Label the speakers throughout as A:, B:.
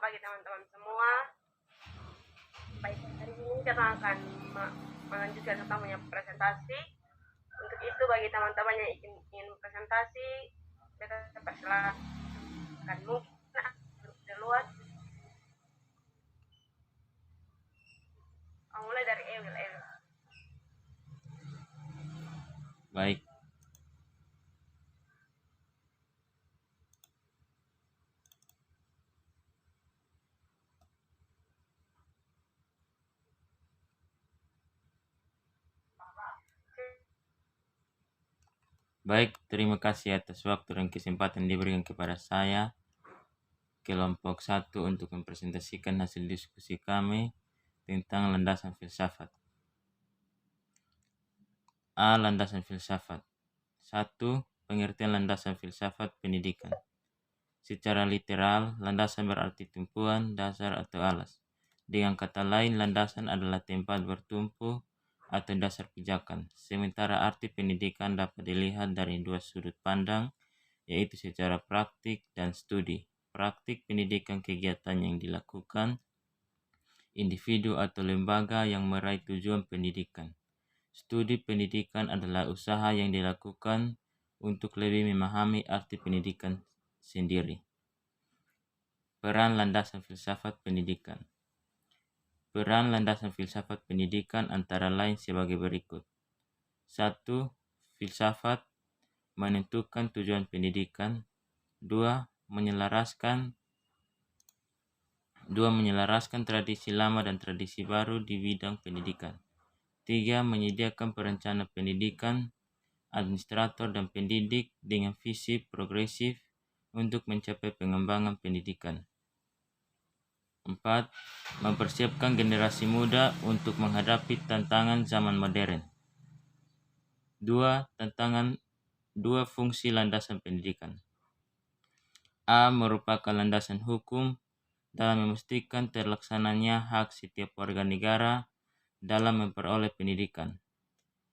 A: bagi teman-teman semua. Baik, hari ini kita akan melanjutkan tentang punya presentasi. Untuk itu bagi teman-teman yang ingin presentasi, kita persilakan mungkin duluan. Mulai dari Ewil.
B: Baik. Baik, terima kasih atas waktu dan kesempatan diberikan kepada saya, kelompok 1, untuk mempresentasikan hasil diskusi kami tentang landasan filsafat. A. Landasan filsafat. 1. Pengertian landasan filsafat pendidikan. Secara literal, landasan berarti tumpuan, dasar, atau alas. Dengan kata lain, landasan adalah tempat bertumpu atau dasar pijakan. Sementara arti pendidikan dapat dilihat dari dua sudut pandang, yaitu secara praktik dan studi. Praktik pendidikan kegiatan yang dilakukan individu atau lembaga yang meraih tujuan pendidikan. Studi pendidikan adalah usaha yang dilakukan untuk lebih memahami arti pendidikan sendiri. Peran landasan filsafat pendidikan. Peran landasan filsafat pendidikan antara lain sebagai berikut. 1. Filsafat menentukan tujuan pendidikan. 2. Menyelaraskan tradisi lama dan tradisi baru di bidang pendidikan. 3. Menyediakan perencana pendidikan, administrator dan pendidik dengan visi progresif untuk mencapai pengembangan pendidikan. 4. Mempersiapkan generasi muda untuk menghadapi tantangan zaman modern. 2. Fungsi landasan pendidikan. A. Merupakan landasan hukum dalam memastikan terlaksananya hak setiap warga negara dalam memperoleh pendidikan.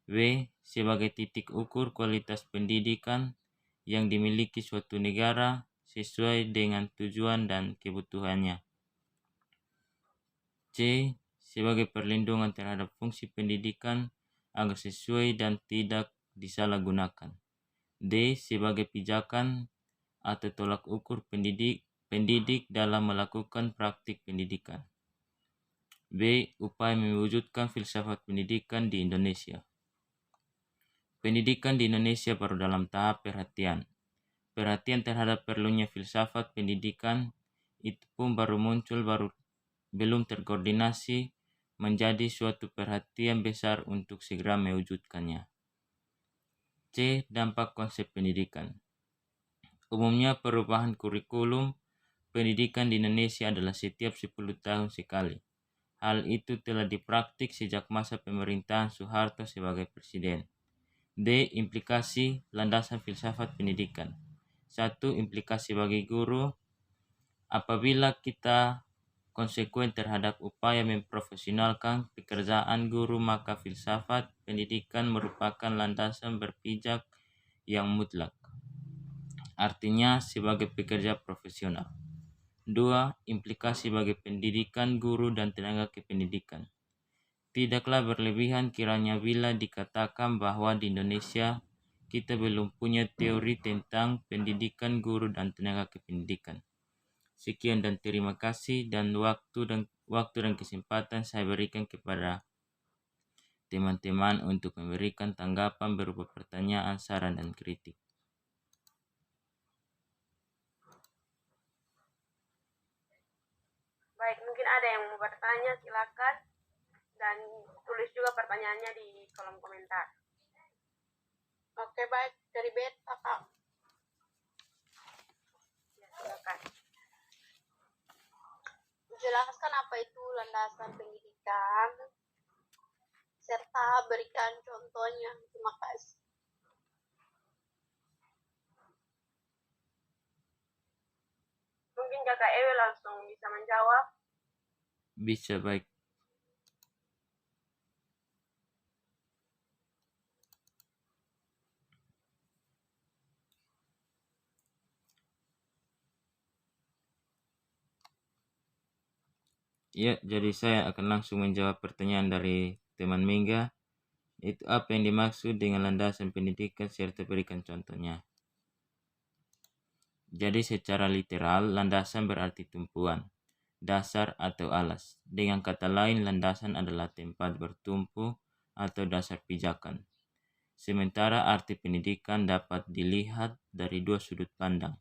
B: B. Sebagai titik ukur kualitas pendidikan yang dimiliki suatu negara sesuai dengan tujuan dan kebutuhannya. C. Sebagai perlindungan terhadap fungsi pendidikan agar sesuai dan tidak disalahgunakan. D. Sebagai pijakan atau tolak ukur pendidik dalam melakukan praktik pendidikan. B. Upaya mewujudkan filsafat pendidikan di Indonesia. Pendidikan di Indonesia baru dalam tahap perhatian. Perhatian terhadap perlunya filsafat pendidikan itu pun baru muncul, belum terkoordinasi menjadi suatu perhatian besar untuk segera mewujudkannya. C. Dampak konsep pendidikan. Umumnya perubahan kurikulum pendidikan di Indonesia adalah setiap 10 tahun sekali. Hal itu telah dipraktik sejak masa pemerintahan Soeharto sebagai presiden. D. Implikasi landasan filsafat pendidikan. 1. Implikasi bagi guru. Apabila kita konsekuen terhadap upaya memprofesionalkan pekerjaan guru, maka filsafat pendidikan merupakan landasan berpijak yang mutlak. Artinya sebagai pekerja profesional. 2. Implikasi bagi pendidikan guru dan tenaga kependidikan. Tidaklah berlebihan kiranya bila dikatakan bahwa di Indonesia kita belum punya teori tentang pendidikan guru dan tenaga kependidikan. Sekian dan terima kasih, dan waktu dan kesempatan saya berikan kepada teman-teman untuk memberikan tanggapan berupa pertanyaan, saran, dan kritik.
A: Baik, mungkin ada yang mau bertanya, silakan. Dan tulis juga pertanyaannya di kolom komentar.
C: Oke, baik. Dari Beta, Kak.
A: Ya, silakan.
C: Jelaskan apa itu landasan pendidikan, serta berikan contohnya. Terima kasih.
A: Mungkin Kakak Ewe langsung bisa menjawab.
B: Bisa, baik. Ya, jadi saya akan langsung menjawab pertanyaan dari teman Mega. Itu apa yang dimaksud dengan landasan pendidikan serta berikan contohnya. Jadi secara literal, landasan berarti tumpuan, dasar atau alas. Dengan kata lain, landasan adalah tempat bertumpu atau dasar pijakan. Sementara arti pendidikan dapat dilihat dari dua sudut pandang,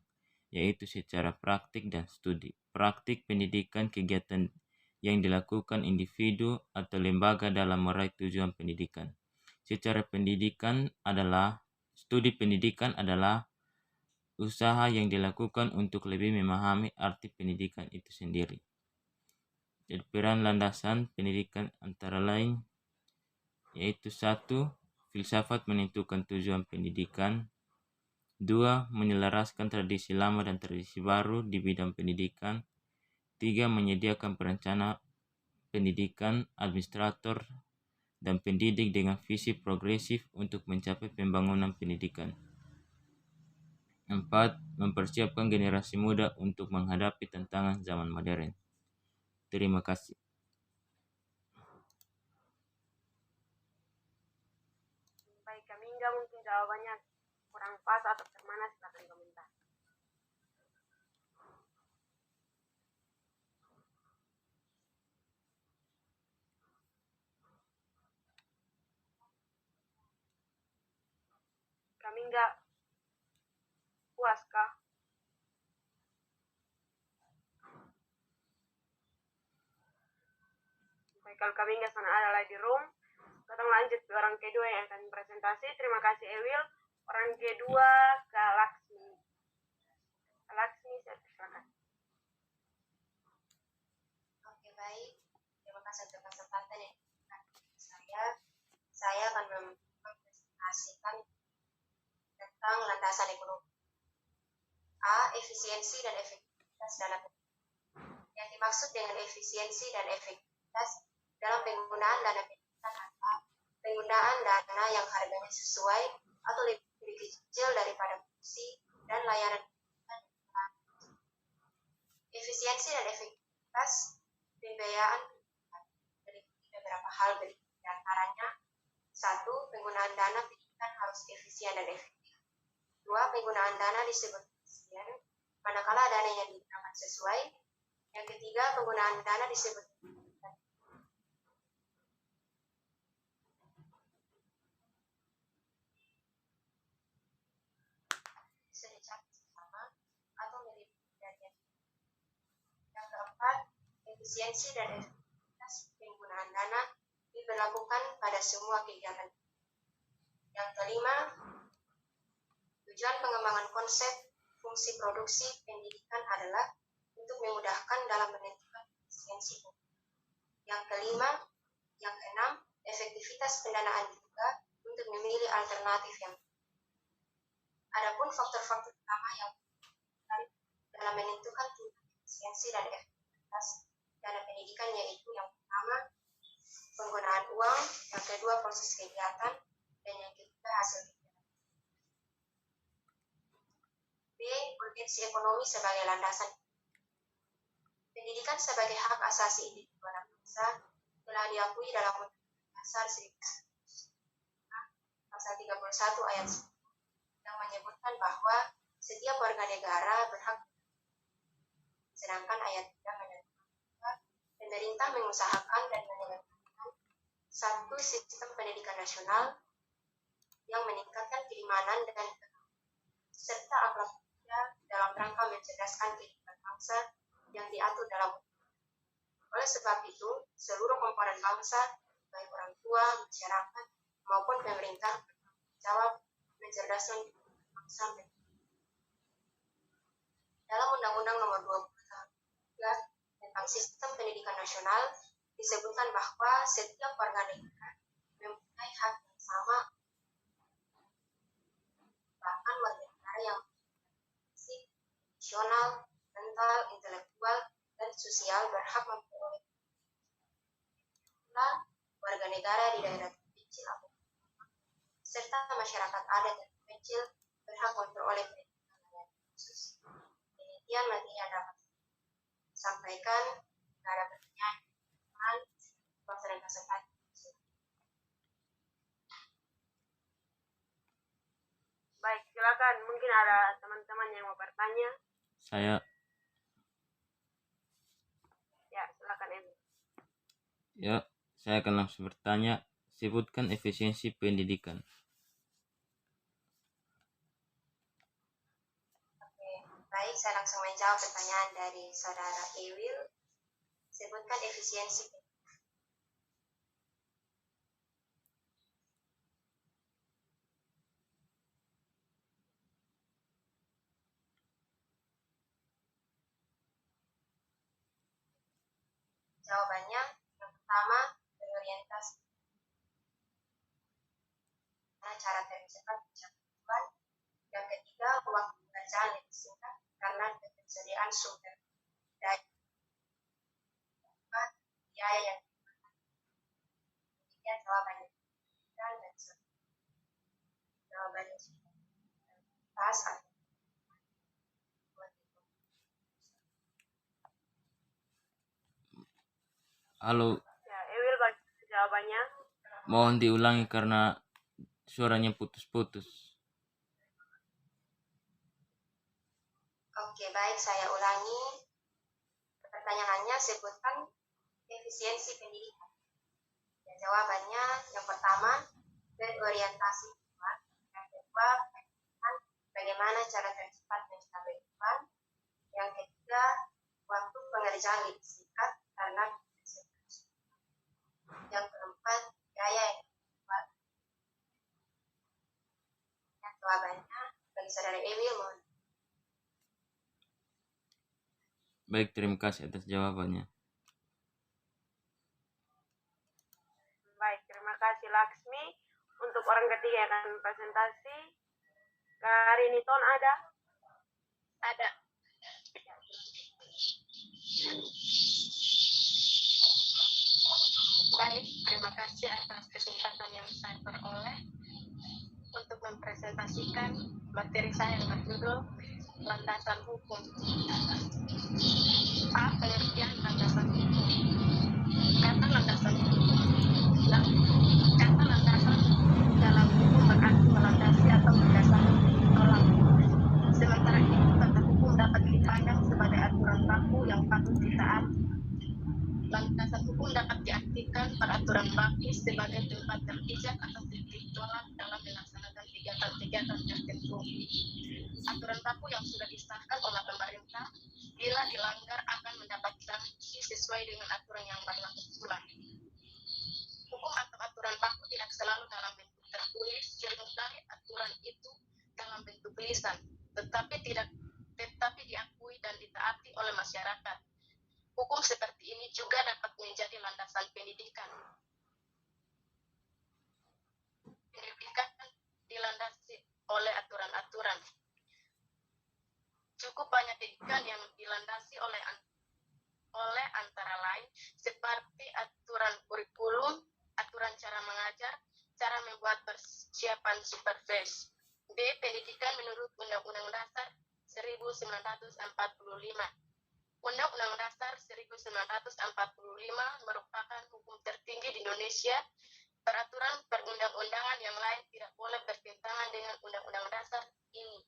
B: yaitu secara praktik dan studi. Praktik pendidikan kegiatan yang dilakukan individu atau lembaga dalam meraih tujuan pendidikan. Secara pendidikan adalah studi pendidikan adalah usaha yang dilakukan untuk lebih memahami arti pendidikan itu sendiri. Jadi peran landasan pendidikan antara lain yaitu 1. Filsafat menentukan tujuan pendidikan. 2. Menyelaraskan tradisi lama dan tradisi baru di bidang pendidikan. 3. Menyediakan perencana pendidikan, administrator, dan pendidik dengan visi progresif untuk mencapai pembangunan pendidikan. 4. Mempersiapkan generasi muda untuk menghadapi tantangan zaman modern. Terima kasih.
A: Baik, kami enggak mungkin jawabannya kurang pas atau termana, silakan komentar. Kami enggak puas kah? Baik, kalau kami enggak sana ada lagi di room, kita lanjut ke orang kedua yang akan presentasi. Terima kasih Ewil. Orang kedua ke Laksmi. Laksmi, saya persilakan.
D: Oke, baik. Terima kasih atas kesempatan yang diberikan saya. Saya akan mempresentasikan tentang landasan ekonomi. A. Efisiensi dan efektivitas dana pendidikan. Yang dimaksud dengan efisiensi dan efektivitas dalam penggunaan dana pendidikan adalah penggunaan dana yang harganya sesuai atau lebih kecil daripada fungsi dan layanan pendidikan. Efisiensi dan efektivitas pembiayaan dari beberapa hal berikut, di antaranya 1. Penggunaan dana pendidikan harus efisien dan efektif. 2. Penggunaan dana disebut efisien manakala dana yang digunakan sesuai. Yang ketiga, penggunaan dana disebut secara sama atau mirip dari. Yang keempat, efisiensi dan efektivitas penggunaan dana diberlakukan pada semua kegiatan. Yang kelima, tujuan pengembangan konsep fungsi produksi pendidikan adalah untuk memudahkan dalam menentukan efisiensi. Yang keenam, efektivitas pendanaan juga untuk memilih alternatif yang. Adapun faktor-faktor utama yang dalam menentukan efisiensi dan efektivitas dana pendidikan yaitu yang pertama, penggunaan uang, yang kedua proses kegiatan, dan yang ketiga hasil kegiatan. B. Urgensi ekonomi sebagai landasan. Pendidikan sebagai hak asasi individu anak bangsa telah diakui dalam Undang-Undang Dasar 1945 pasal 31 ayat 1 yang menyebutkan bahwa setiap warga negara berhak, sedangkan ayat 3 menyatakan bahwa pemerintah mengusahakan dan menegakkan satu sistem pendidikan nasional yang meningkatkan keimanan dan serta akhlak mulia dalam rangka mencerdaskan kehidupan bangsa yang diatur dalam. Oleh sebab itu, seluruh komponen bangsa, baik orang tua, masyarakat, maupun pemerintah bertanggung jawab mencerdaskan kehidupan bangsa. Dalam Undang-Undang Nomor 20 Tahun 2003 tentang Sistem Pendidikan Nasional disebutkan bahwa setiap warga negara mempunyai hak yang sama, bahkan warga negara yang fisik, emosional, mental, intelektual, dan sosial berhak memperoleh warga negara di daerah terpencil serta masyarakat adat dan terpencil berhak memperoleh pendidikan khusus. Demikian materi yang dapat disampaikan. Tidak ada pertanyaan. kesempatan.
A: Baik, silakan. Mungkin ada teman-teman yang mau bertanya.
B: Saya
A: Ya, silakan Emil.
B: ya, saya akan langsung bertanya. Sebutkan efisiensi pendidikan.
D: Oke, baik, saya langsung menjawab pertanyaan dari saudara Ewil. Sebutkan efisiensi. Jawabannya, yang pertama, berorientasi cara tercepat mencapai tujuan. Yang ketiga, waktu pengerjaan lebih singkat karena ketersediaan sumber daya. Biaya yang demikian jawabannya. Dan jawabannya pas atau
B: Halo,
A: Ya, Ewil bagi jawabannya.
B: mohon diulangi karena suaranya putus-putus.
D: Oke, baik, saya ulangi. Pertanyaannya, sebutkan efisiensi pendidikan. Dan jawabannya, yang pertama, berorientasi tujuan. Yang kedua, bagaimana cara tercepat mencapai tujuan. Yang ketiga, waktu pengerjaan lebih singkat karena ketersediaan. Yang keempat, biaya yang dibuat. Dan jawabannya, bagi saudara Emil, mohon.
B: Baik, terima kasih atas jawabannya.
A: Baik, terima kasih Laksmi. Untuk orang ketiga yang akan presentasi, Kariniton ada?
C: Ada. Baik, terima kasih atas kesempatan yang saya peroleh untuk mempresentasikan materi saya yang berjudul Landasan Hukum. A. Pengertian landasan hukum. Kata landasan hukum. Kata landasan dalam hukum berarti melandasi atau mendasari tolak. Sementara itu, kata hukum dapat dipandang sebagai aturan baku yang patut ditaati. Landasan hukum dapat diartikan peraturan baku sebagai tempat terpijak atau titik tolak dalam melaksanakan kegiatan-kegiatan tertentu. Aturan baku yang sudah disahkan oleh pemerintah, bila dilanggar akan mendapat sanksi sesuai dengan aturan yang berlaku pula. Hukum atau aturan baku tidak selalu dalam bentuk tertulis, seringkali aturan itu dalam bentuk lisan, tetapi diakui dan ditaati oleh masyarakat. Hukum seperti ini juga dapat menjadi landasan pendidikan. Pendidikan dilandasi oleh aturan-aturan. Cukup banyak pendidikan yang dilandasi oleh antara lain seperti aturan kurikulum, aturan cara mengajar, cara membuat persiapan supervisi. B. Pendidikan menurut Undang-Undang Dasar 1945. Undang-Undang Dasar 1945 merupakan hukum tertinggi di Indonesia. Peraturan perundang-undangan yang lain tidak boleh bertentangan dengan Undang-Undang Dasar ini.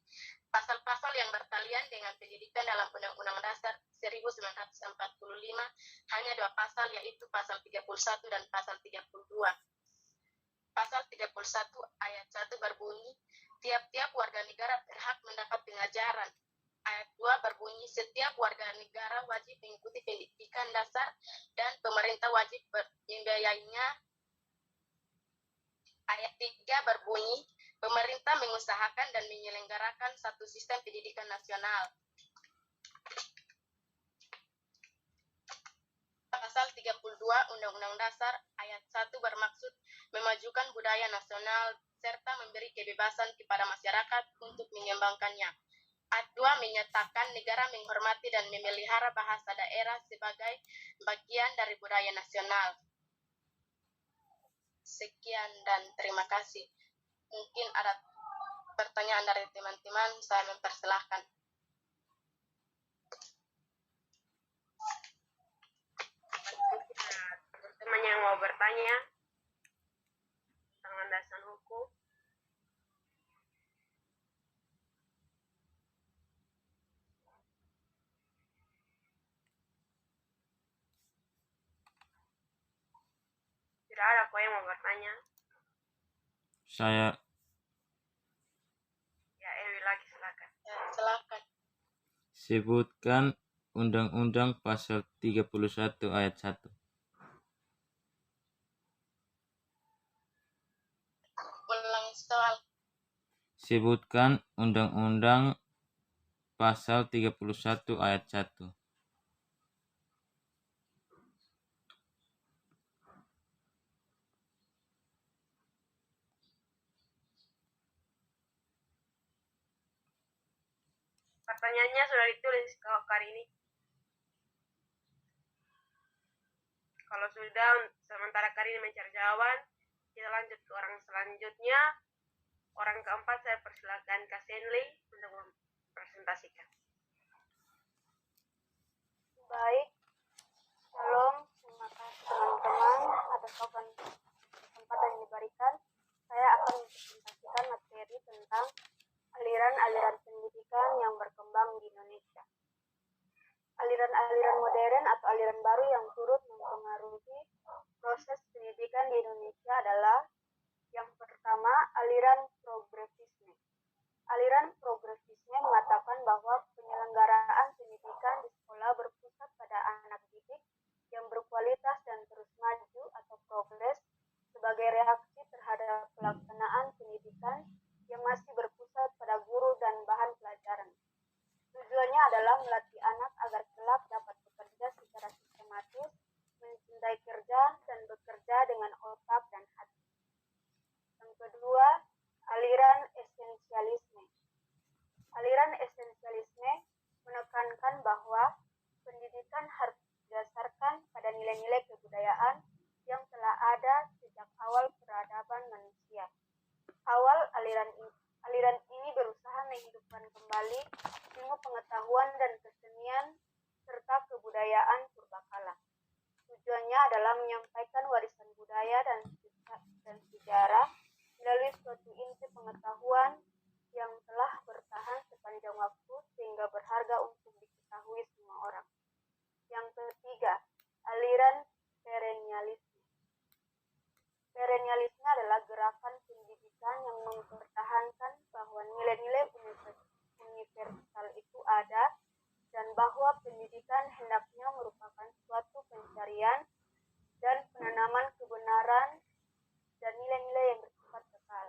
C: Pasal-pasal yang bertalian dengan pendidikan dalam Undang-Undang Dasar 1945 hanya dua pasal, yaitu pasal 31 dan pasal 32. Pasal 31 ayat 1 berbunyi, tiap-tiap warga negara berhak mendapat pengajaran. Ayat 2 berbunyi, setiap warga negara wajib mengikuti pendidikan dasar dan pemerintah wajib membiayainya. Ayat 3 berbunyi, pemerintah mengusahakan dan menyelenggarakan satu sistem pendidikan nasional. Pasal 32 Undang-Undang Dasar ayat 1 bermaksud memajukan budaya nasional serta memberi kebebasan kepada masyarakat untuk mengembangkannya. Ayat 2 menyatakan negara menghormati dan memelihara bahasa daerah sebagai bagian dari budaya nasional. Sekian dan terima kasih. Mungkin ada pertanyaan dari teman-teman, saya mempersilahkan.
A: Teman yang mau bertanya Apakah ada kau yang mau bertanya?
B: Saya
A: Ya, Ewi lagi silakan.
C: Ya, silakan.
B: sebutkan Undang-Undang Pasal 31 Ayat 1.
C: Ulang soal.
B: Sebutkan Undang-Undang Pasal 31 Ayat 1.
A: Pertanyaannya sudah ditulis Kak Karini. Kalau sudah, sementara Karini mencari jawaban, kita lanjut ke orang selanjutnya. Orang keempat saya persilakan Kak Senli untuk mempresentasikan.
E: Baik, shalom, terima kasih teman-teman atas kesempatan yang diberikan. Saya akan mempresentasikan materi tentang aliran-aliran pendidikan yang berkembang di Indonesia. Aliran-aliran modern atau aliran baru yang turut mempengaruhi proses pendidikan di Indonesia adalah yang pertama, aliran progresisme. Aliran progresisme mengatakan bahwa penyelenggaraan pendidikan di sekolah berpusat pada anak didik yang berkualitas dan terus maju atau progres sebagai reaksi terhadap pelaksanaan pendidikan yang masih berpusat pada guru dan bahan pelajaran. Tujuannya adalah melatih anak agar kelak dapat bekerja secara sistematis, mencintai kerja, dan bekerja dengan otak dan hati. Yang kedua, aliran esensialisme. Aliran esensialisme menekankan bahwa pendidikan harus didasarkan pada nilai-nilai kebudayaan yang telah ada sejak awal peradaban manusia. Aliran ini berusaha menghidupkan kembali ilmu pengetahuan dan kesenian serta kebudayaan purbakala. Tujuannya adalah menyampaikan warisan budaya dan sejarah melalui suatu inti pengetahuan yang telah bertahan sepanjang waktu sehingga berharga untuk diketahui semua orang. Yang ketiga, aliran perennialisme. Perennialisme adalah gerakan pendidikan yang mempertahankan bahwa nilai-nilai universal itu ada dan bahwa pendidikan hendaknya merupakan suatu pencarian dan penanaman kebenaran dan nilai-nilai yang bersifat kekal.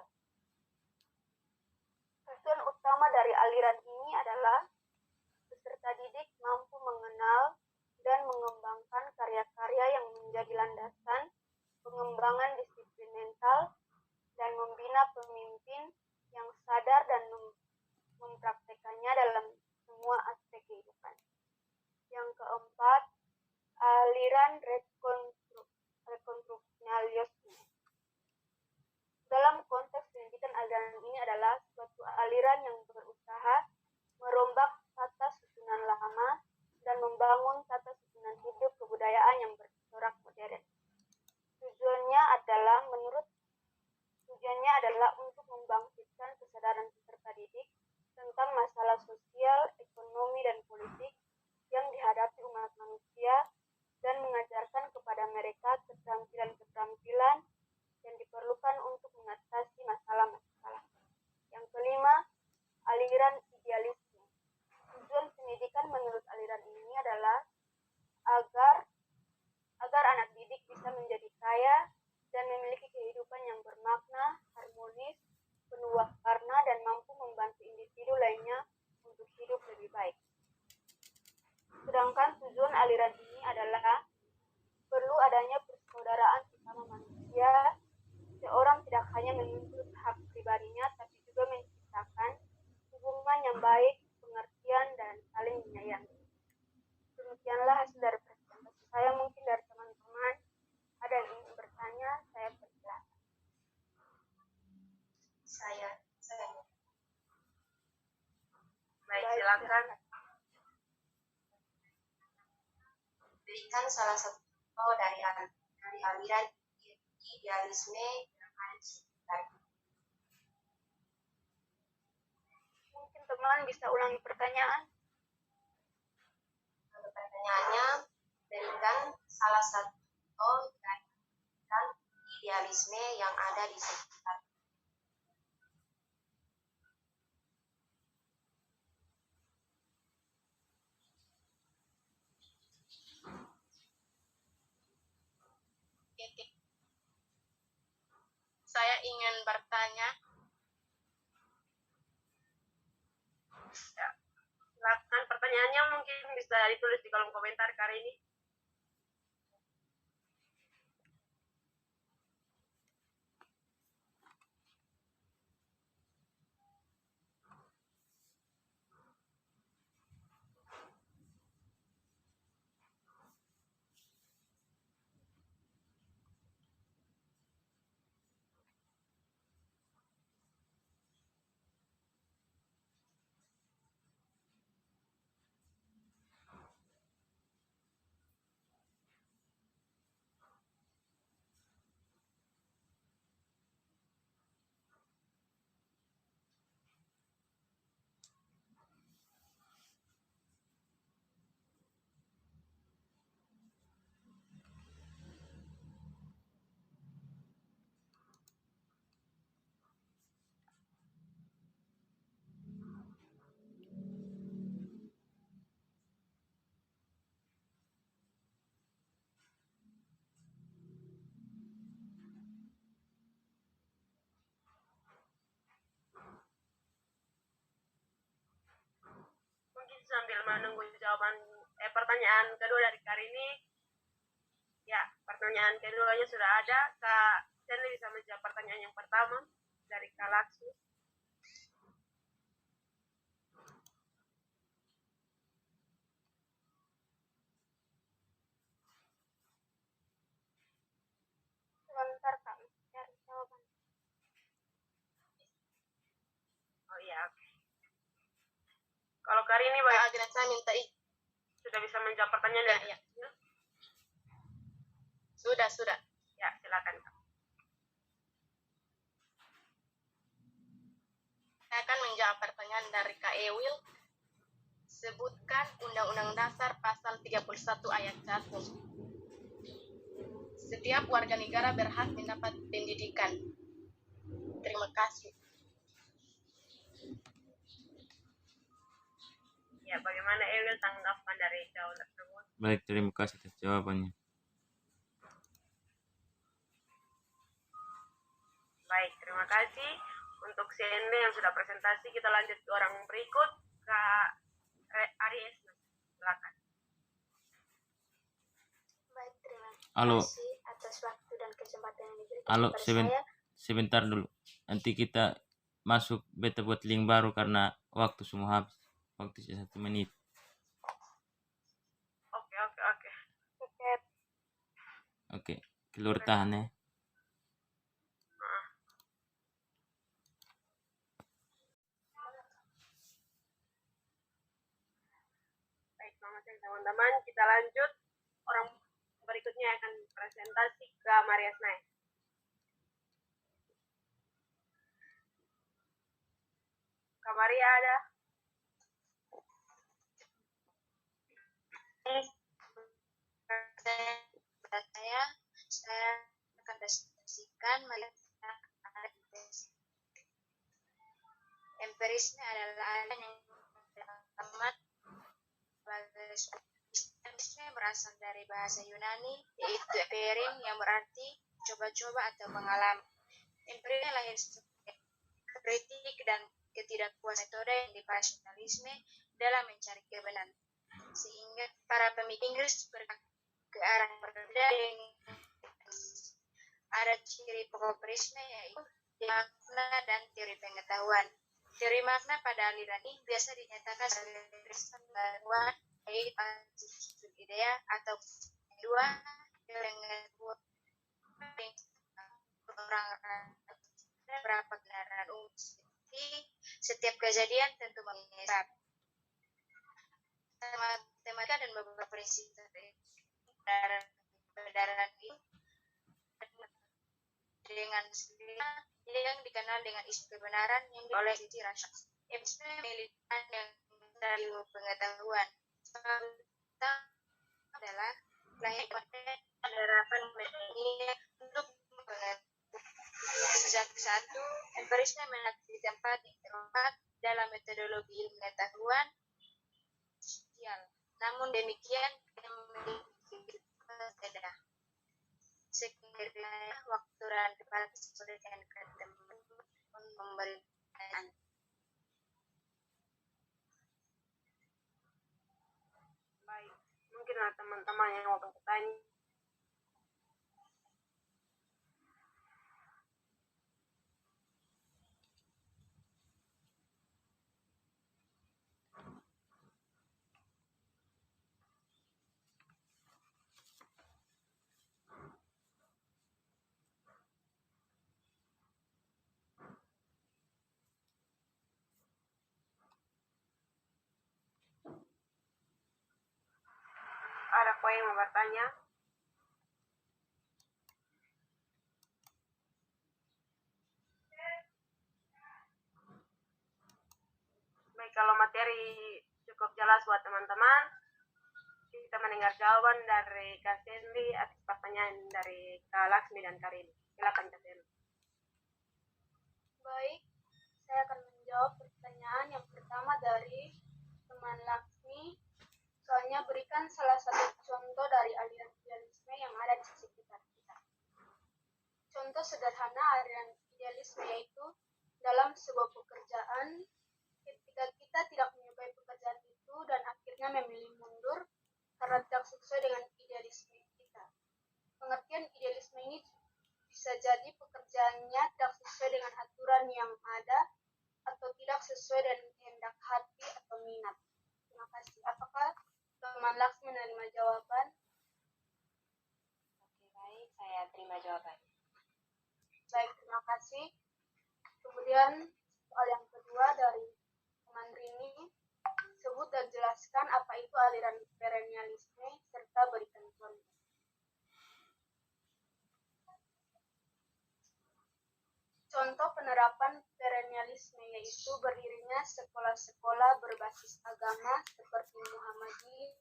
E: Tujuan utama dari aliran ini adalah peserta didik mampu mengenal dan mengembangkan karya-karya yang menjadi landasan pengembangan disiplin mental dan membina pemimpin yang sadar dan mempraktekannya dalam semua aspek kehidupan. Yang keempat, aliran rekonstruksionalisme. Dalam konteks pendidikan, aliran ini adalah suatu aliran yang berusaha merombak tata susunan lama dan membangun tata susunan hidup kebudayaan yang bercorak modern. Tujuannya adalah untuk membangkitkan kesadaran peserta didik tentang masalah sosial, ekonomi, dan politik yang dihadapi umat manusia dan mengajarkan kepada mereka keterampilan-keterampilan yang diperlukan untuk mengatasi masalah-masalah. Yang kelima, aliran idealisme. Tujuan pendidikan menurut aliran ini adalah agar anak didik bisa menjadi kaya dan memiliki kehidupan yang bermakna, harmonis, penuh warna, dan mampu membantu individu lainnya untuk hidup lebih baik. Sedangkan tujuan aliran ini adalah perlu adanya persaudaraan sesama manusia. Seorang tidak hanya menuntut hak pribadinya, tapi juga menciptakan hubungan yang baik, pengertian, dan saling menyayangi. Demikianlah hasil dari presentasi saya. Mungkin dari teman-teman ada yang ingin bertanya, saya persilahkan.
D: Saya
A: Baik, silakan.
D: berikan salah satu contoh dari aliran idealisme yang ada di sekitar.
E: Mungkin teman bisa ulangi pertanyaan.
D: Pertanyaannya, berikan salah satu contoh dari aliran kapitalisme yang ada di sekitar.
C: Saya ingin bertanya,
A: Ya, silakan pertanyaannya mungkin bisa ditulis di kolom komentar kali ini. Mungkin sambil menunggu jawaban pertanyaan kedua dari Karini. Ya, pertanyaan keduanya sudah ada. Kak Stanley bisa menjawab pertanyaan yang pertama dari Kak Laksu.
E: Sebentar Kak, cari jawaban.
A: Oh iya, oke. Kalau Karini
C: Agnes, saya minta
A: sudah bisa menjawab pertanyaan dari
C: Ya. Sudah.
A: Ya, silakan Kak.
C: Saya akan menjawab pertanyaan dari Kak Ewil. Sebutkan Undang-Undang Dasar Pasal 31 Ayat 1. Setiap warga negara berhak mendapat pendidikan. Terima kasih.
A: Ya, bagaimana Ewil tanggapan dari jawaban tersebut?
B: Baik, terima kasih atas jawabannya.
A: Baik, terima kasih. Untuk CND yang sudah presentasi, kita lanjut ke orang berikut, Kak Aries. Silakan.
E: Baik, terima
B: Halo.
E: kasih atas waktu dan kesempatan yang diberikan
B: Halo,
E: kepada saya.
B: sebentar dulu. Nanti kita masuk beta buat link baru karena waktu semua habis. Waktu sisa 1 menit.
A: Oke.
E: Tiket
B: Oke, keluar tahan ya.
A: Baik, selamat siang teman-teman. Kita lanjut. Orang berikutnya akan presentasi ke Maria Snai. Kak Maria ada?
D: Saya akan presentasikan empirisme adalah aliran yang amat empirisme berasal dari bahasa Yunani yaitu empirin yang berarti coba-coba atau pengalaman. Empirisme lahir sebagai kritik dan ketidakpuasan metode yang rasionalisme dalam mencari kebenaran, sehingga para pemikir Inggris bergerak ke arah yang berbeda. Ada ciri pokok empirisme yaitu makna dan teori pengetahuan. Teori makna pada aliran ini biasa dinyatakan sebagai pengetahuan yaitu idea atau kedua pengetahuan orang berapa kendaraan umum. Setiap kejadian tentu memiliki matematika dan beberapa prinsip kendaraan ini dengan yang dikenal dengan isu kebenaran yang oleh sisi rasional. Empirisme militan yang dari pengetahuan adalah lahir pada penerapan metode untuk
C: Satu, empirisme meneliti tempat yang terletak dalam metodologi ilmu pengetahuan sosial. Namun demikian, memiliki berbeda. Sekiranya waktu dan tempat kesulitan ketemu memberikan.
A: Baik, mungkin ada teman-teman yang mau bertanya. Ada kau yang mau bertanya? Baik, kalau materi cukup jelas buat teman-teman, kita mendengar jawaban dari Kak Senli atas pertanyaan dari Kak Laksmi dan Kak Rini. Silakan Kak Senli.
E: Baik, saya akan menjawab pertanyaan yang pertama dari teman Laksmi. Soalnya berikan salah satu contoh dari aliran idealisme yang ada di sekitar kita. Contoh sederhana aliran idealisme yaitu dalam sebuah pekerjaan, ketika kita tidak menyukai pekerjaan itu dan akhirnya memilih mundur karena tidak sesuai dengan idealisme kita. Pengertian idealisme ini bisa jadi pekerjaannya tidak sesuai dengan aturan yang ada atau tidak sesuai dengan kehendak hati atau minat. Terima kasih. Apakah teman Laksmi menerima jawaban?
D: Oke, baik, saya terima jawabannya.
E: Baik, terima kasih. Kemudian soal yang kedua dari teman Rini, sebut dan jelaskan apa itu aliran perennialisme serta berikan contoh. Contoh penerapan perennialisme yaitu berdirinya sekolah-sekolah berbasis agama seperti Muhammadiyah,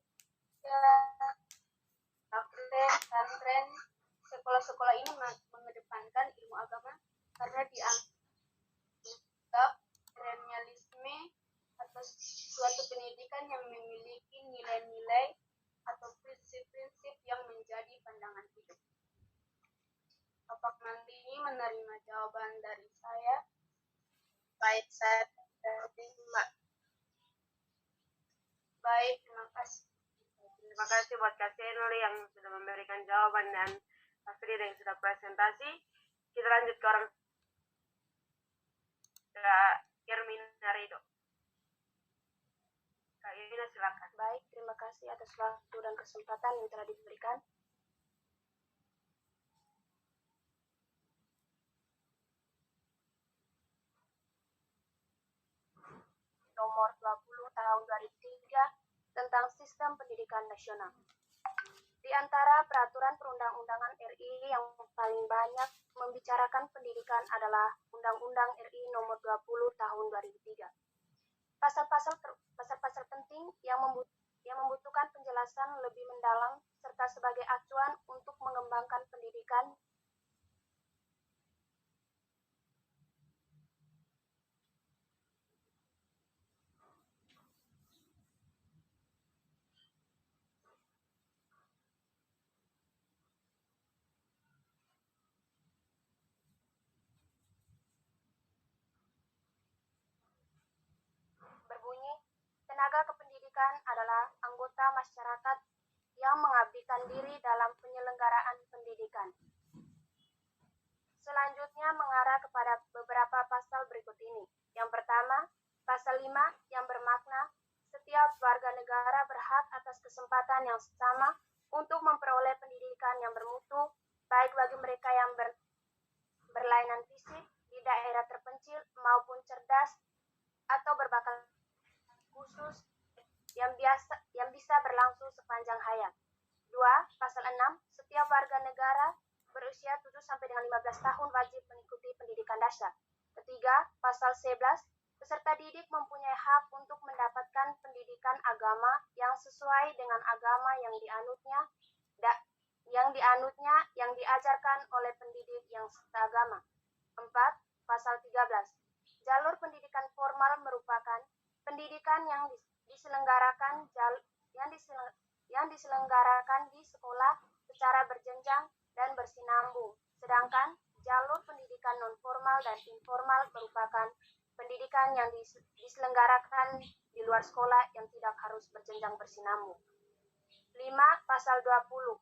E: pesantren. Sekolah-sekolah ini mengedepankan ilmu agama karena dianggap perennialisme atau suatu pendidikan yang memiliki nilai-nilai atau prinsip-prinsip yang menjadi pandangan hidup. Apakah nanti ini menerima jawaban dari saya?
C: Baik, saya terima.
E: Baik, terima kasih.
A: Terima kasih buat Kak Senli yang sudah memberikan jawaban dan Kak Frida yang sudah presentasi. Kita lanjut ke orang Kak Irmina Rido. Kak Irmina silakan.
D: Baik, terima kasih atas waktu dan kesempatan yang telah diberikan. Nomor 20 tahun 2003 tentang Sistem Pendidikan Nasional. Di antara peraturan perundang-undangan RI yang paling banyak membicarakan pendidikan adalah Undang-Undang RI nomor 20 tahun 2003. Pasal-pasal penting yang membutuhkan penjelasan lebih mendalam serta sebagai acuan untuk mengembangkan pendidikan berbunyi, tenaga kependidikan adalah anggota masyarakat yang mengabdikan diri dalam penyelenggaraan pendidikan. Selanjutnya mengarah kepada beberapa pasal berikut ini. Yang pertama, pasal 5 yang bermakna setiap warga negara berhak atas kesempatan yang sama untuk memperoleh pendidikan yang bermutu, baik bagi mereka yang berlainan fisik di daerah terpencil maupun cerdas atau berbakat khusus yang bisa berlangsung sepanjang hayat. 2. Pasal 6, setiap warga negara berusia 7 sampai dengan 15 tahun wajib mengikuti pendidikan dasar. 3. Pasal 11, peserta didik mempunyai hak untuk mendapatkan pendidikan agama yang sesuai dengan agama yang dianutnya yang diajarkan oleh pendidik yang seagama. 4. Pasal 13. Jalur pendidikan formal merupakan pendidikan yang diselenggarakan di sekolah secara berjenjang dan bersinambung. Sedangkan jalur pendidikan non formal dan informal merupakan pendidikan yang diselenggarakan di luar sekolah yang tidak harus berjenjang bersinambung. 5. Pasal 20.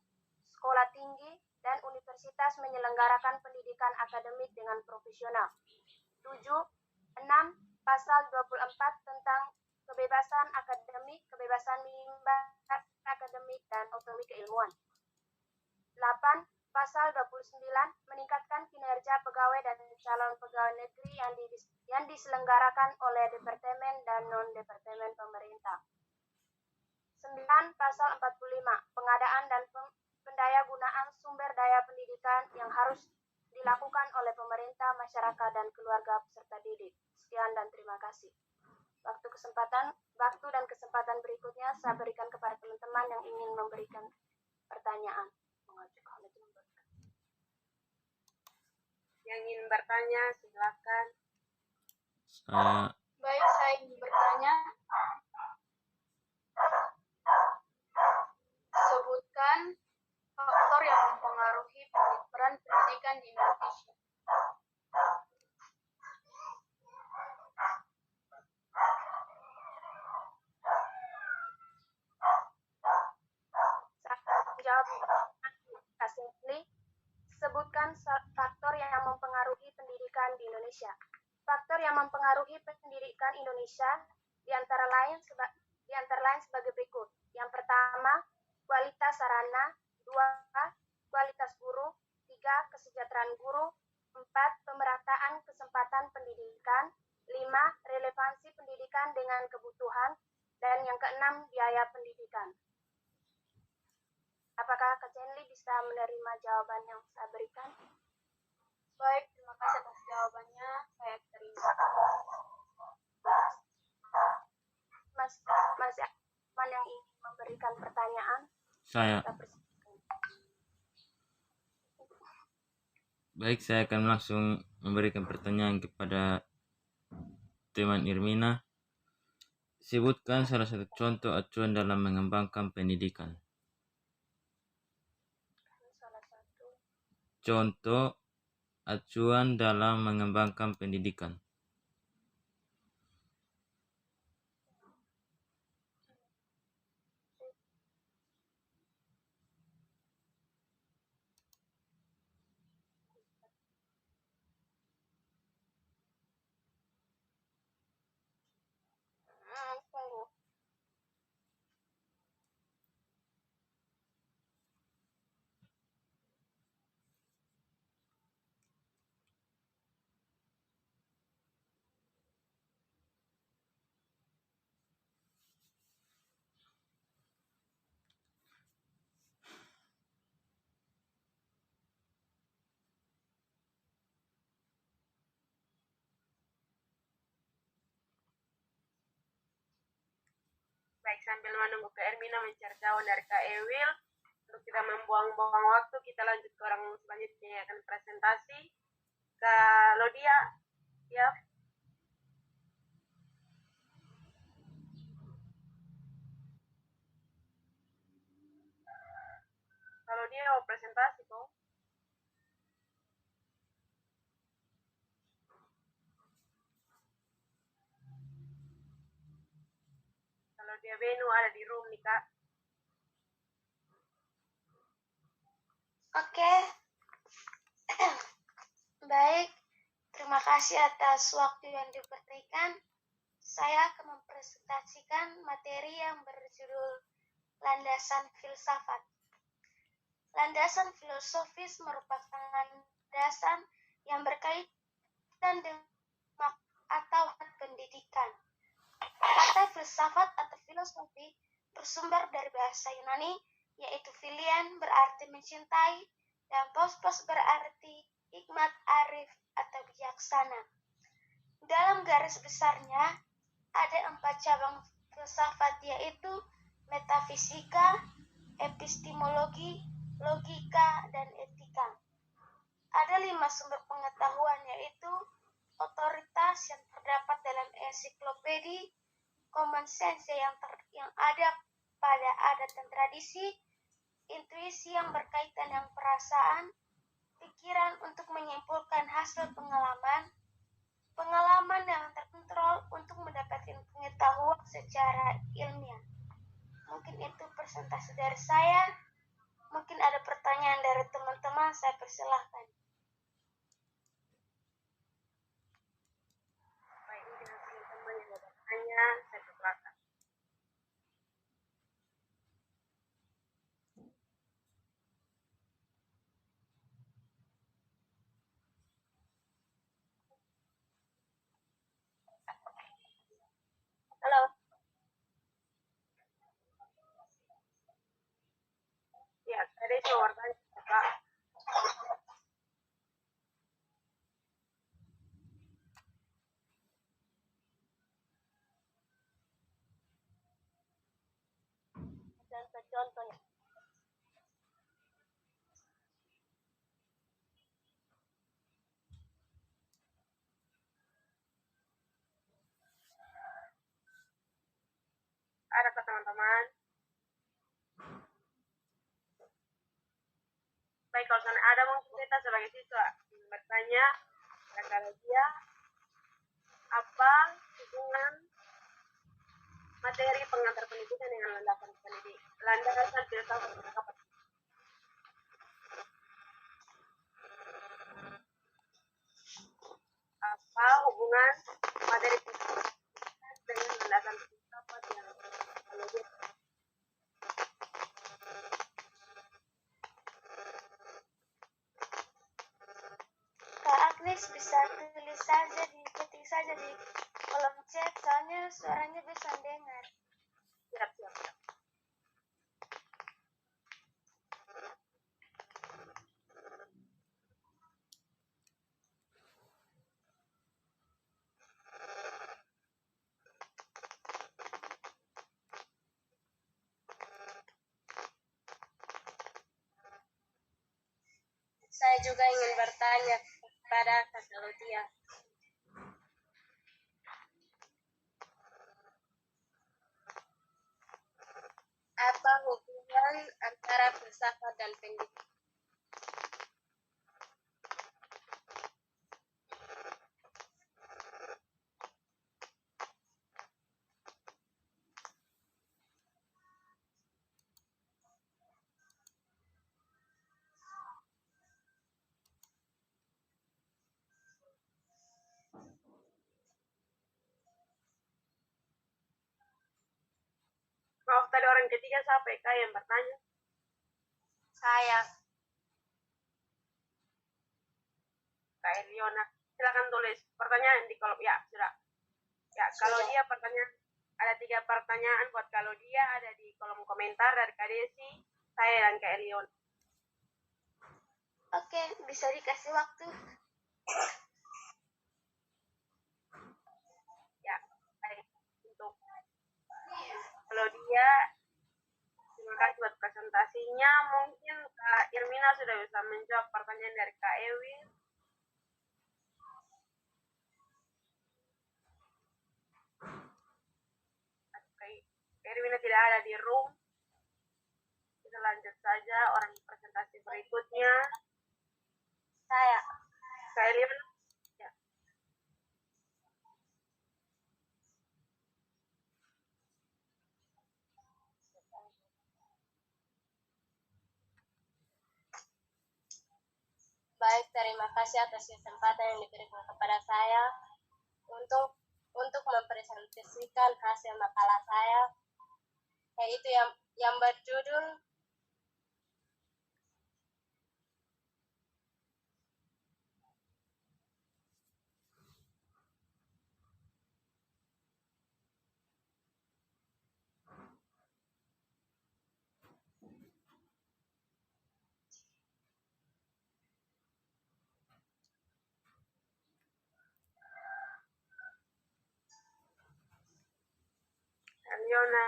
D: Sekolah tinggi dan universitas menyelenggarakan pendidikan akademik dengan profesional. 7. 6. Pasal 24 tentang kebebasan akademik, kebebasan menimba akademik, dan otonomi keilmuan. 8. Pasal 29 meningkatkan kinerja pegawai dan calon pegawai negeri yang diselenggarakan oleh departemen dan non-departemen pemerintah. 9. Pasal 45 pengadaan dan pendayagunaan sumber daya pendidikan yang harus dilakukan oleh pemerintah, masyarakat, dan keluarga peserta didik. Sekian dan terima kasih. Waktu dan kesempatan berikutnya saya berikan kepada teman-teman yang ingin memberikan pertanyaan.
A: Yang ingin bertanya, silakan.
E: Baik, saya ingin bertanya. Sebutkan faktor yang mempengaruhi peran pendidikan di Indonesia.
D: Jawab simply. Sebutkan faktor yang mempengaruhi pendidikan di Indonesia. Faktor yang mempengaruhi pendidikan Indonesia di antara lain sebagai berikut. Yang pertama, kualitas sarana. 2. Kualitas guru. 3. Kesejahteraan guru. 4. Pemerataan kesempatan pendidikan. 5. Relevansi pendidikan dengan kebutuhan. Dan yang keenam, biaya pendidikan. Apakah Kak Cenli bisa menerima jawaban yang saya berikan?
E: Baik, terima kasih atas jawabannya. Saya terima.
D: Masih ada yang ingin memberikan pertanyaan?
B: Baik, saya akan langsung memberikan pertanyaan kepada teman Irmina. Sebutkan salah satu contoh acuan dalam mengembangkan pendidikan. Contoh acuan dalam mengembangkan pendidikan.
A: Baik, sambil menunggu Kak Ermina mencari jawaban dari Kak Ewil, untuk tidak membuang-buang waktu, kita lanjut ke orang selanjutnya yang akan presentasi. Kak Lodia, ya. Kalau dia mau presentasi kok. Kalau dia Benu ada di room nih Kak.
C: Oke. Baik, terima kasih atas waktu yang diberikan. Saya akan mempresentasikan materi yang berjudul Landasan Filsafat. Landasan filosofis merupakan landasan yang berkaitan dengan atau pendidikan. Kata filsafat atau filosofi bersumber dari bahasa Yunani, yaitu philian berarti mencintai, dan phosphos berarti hikmat, arif, atau bijaksana. Dalam garis besarnya, ada 4 cabang filsafat, yaitu metafisika, epistemologi, logika, dan etika. Ada 5 sumber pengetahuan, yaitu otoritas yang terdapat dalam ensiklopedia common sense yang ada pada adat dan tradisi, intuisi yang berkaitan dengan perasaan, pikiran untuk menyimpulkan hasil pengalaman yang terkontrol untuk mendapatkan pengetahuan secara ilmiah. Mungkin itu presentasi dari saya. Mungkin ada pertanyaan dari teman-teman, saya persilahkan.
A: Baik, mungkin teman-teman yang mau bertanya, saya persilakan. Halo. Ya, tadi cuma bertanya, Kak. Contohnya. Ada ke teman-teman? Baik, kalau misalnya ada mungkin kita sebagai siswa bertanya, kalau dia apa hubungan materi pengantar pendidikan dengan landasan filsafat penangkapan. Apa hubungan materi pendidikan dengan landasan filsafat yang kalau dia
C: Kak Agnes bisa tulis saja ketik saja di kolom chat, soalnya suaranya bisa dengar.
A: siap.
D: Saya juga ingin bertanya kepada Kak Claudia. Apa hubungan antara filsafat dan pendidikan?
A: Maaf, tadi orang ketiga siapa ya, Kak, yang bertanya?
D: Saya.
A: Kak Eliona, silakan tulis pertanyaan di kolom. Ya, sudah. Ya, kalau
D: Sudah.
A: dia pertanyaan, ada 3 pertanyaan buat kalau dia ada di kolom komentar dari Kak Desi, saya dan Kak Eliona.
C: Oke, bisa dikasih waktu.
A: Ya, baik. Untuk kalau dia, terima kasih buat presentasinya. Mungkin Kak Irmina sudah bisa menjawab pertanyaan dari Kak Ewin. Kak Irmina tidak ada di room. Kita lanjut saja orang presentasi berikutnya.
D: Saya.
A: Kak Eliona. Ya.
D: Baik, terima kasih atas kesempatan yang diberikan kepada saya untuk mempresentasikan hasil makalah saya, yaitu yang berjudul
A: Eliona.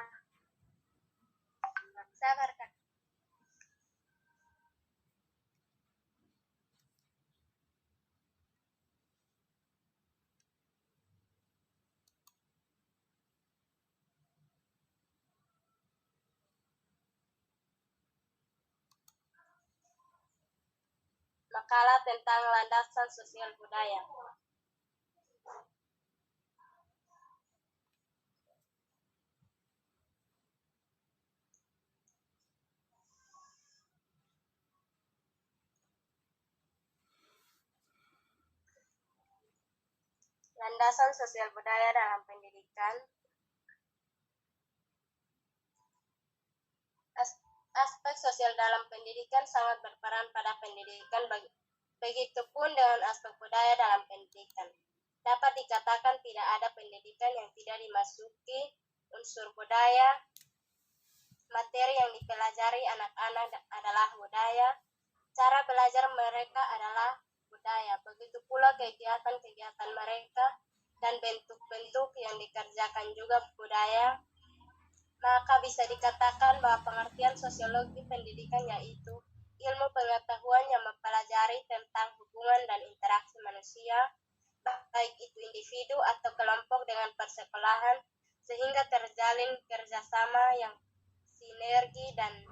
D: Sabar, Kak.
C: makalah tentang landasan sosial budaya. Landasan sosial budaya dalam pendidikan. Aspek sosial dalam pendidikan sangat berperan pada pendidikan, begitupun dengan aspek budaya dalam pendidikan. Dapat dikatakan tidak ada pendidikan yang tidak dimasuki unsur budaya. Materi yang dipelajari anak-anak adalah budaya. Cara belajar mereka adalah budaya. Begitu pula kegiatan-kegiatan mereka dan bentuk-bentuk yang dikerjakan juga budaya. Maka bisa dikatakan bahwa pengertian sosiologi pendidikan yaitu ilmu pengetahuan yang mempelajari tentang hubungan dan interaksi manusia, baik itu individu atau kelompok dengan persekolahan, sehingga terjalin kerjasama yang sinergi dan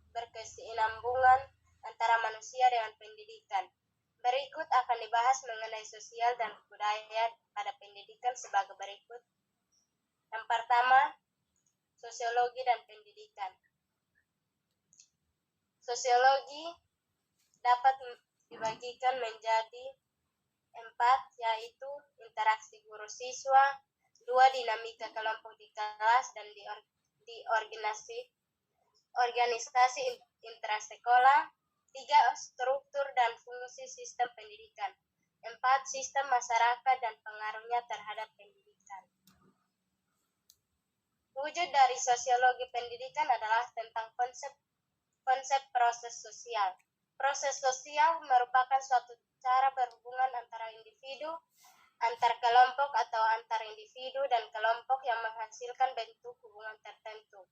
C: berkesinambungan antara manusia dengan pendidikan. Berikut akan dibahas mengenai sosial dan budaya pada pendidikan sebagai berikut. Yang pertama, sosiologi dan pendidikan. Sosiologi dapat dibagikan menjadi 4, yaitu interaksi guru siswa, 2 dinamika kelompok di kelas dan di organisasi intrasekolah, 3 struktur dan fungsi sistem pendidikan, 4 sistem masyarakat dan pengaruhnya terhadap pendidikan. Wujud dari sosiologi pendidikan adalah tentang konsep proses sosial. Proses sosial merupakan suatu cara berhubungan antara individu, antar kelompok atau antar individu dan kelompok yang menghasilkan bentuk hubungan tertentu.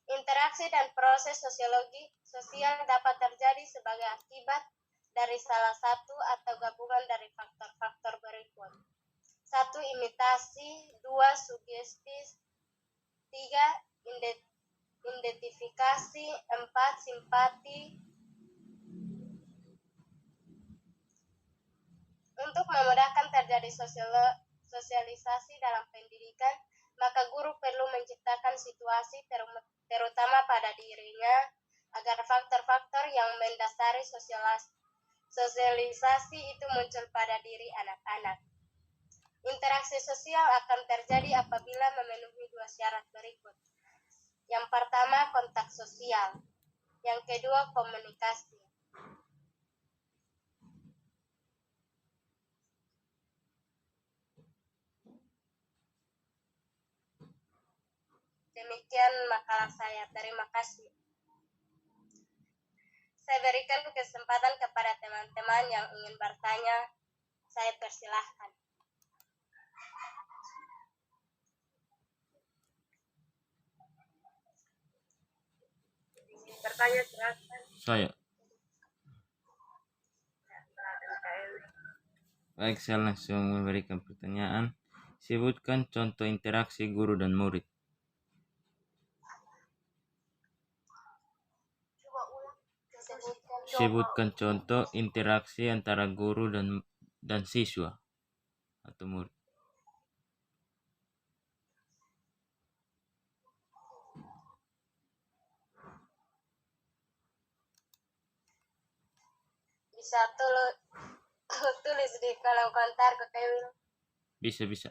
C: Interaksi dan proses sosiologi sosial dapat terjadi sebagai akibat dari salah satu atau gabungan dari faktor-faktor berikut. 1. Imitasi, 2. Sugesti, 3. Identifikasi, 4. Simpati. Untuk memudahkan terjadi sosialisasi dalam pendidikan, maka guru perlu menciptakan situasi terutama pada dirinya agar faktor-faktor yang mendasari sosialisasi itu muncul pada diri anak-anak. Interaksi sosial akan terjadi apabila memenuhi 2 syarat berikut. Yang pertama, kontak sosial. Yang kedua, komunikasi. Demikian makalah saya. Terima kasih. Saya berikan kesempatan kepada teman-teman yang ingin bertanya. Saya persilahkan.
A: Bertanya silakan.
B: Saya.
A: Silakan Kak Eli.
B: Baik, saya langsung memberikan pertanyaan. Sebutkan contoh interaksi guru dan murid. Sebutkan contoh interaksi antara guru dan siswa atau murid.
C: Bisa tulis di kolom komentar ke Kevin.
B: Bisa.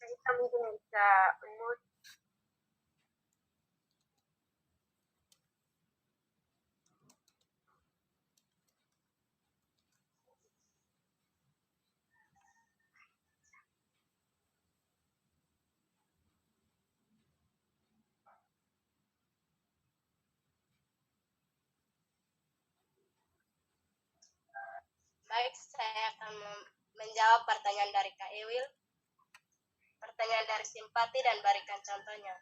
A: Kita mungkin bisa unmute
D: Baik, saya akan menjawab pertanyaan dari Kak Ewil. Pertanyaan dari simpati dan berikan contohnya.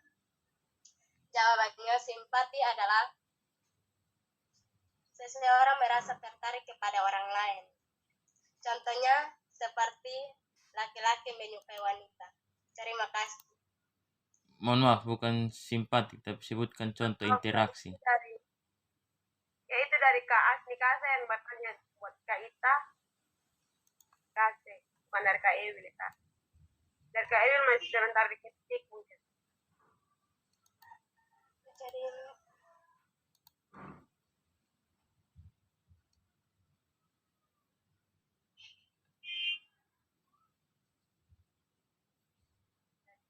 D: Jawabannya, simpati adalah seseorang merasa tertarik kepada orang lain. Contohnya seperti laki-laki menyukai wanita. Terima kasih.
B: Mohon maaf, bukan simpati, tapi sebutkan contoh interaksi.
A: Itu dari Kak Asni Kase yang bertanya buat Kak Ita Kase, bukan dari Kak Ewil. Dari Kak Ewil masih sebentar diketik mungkin.
D: Jadi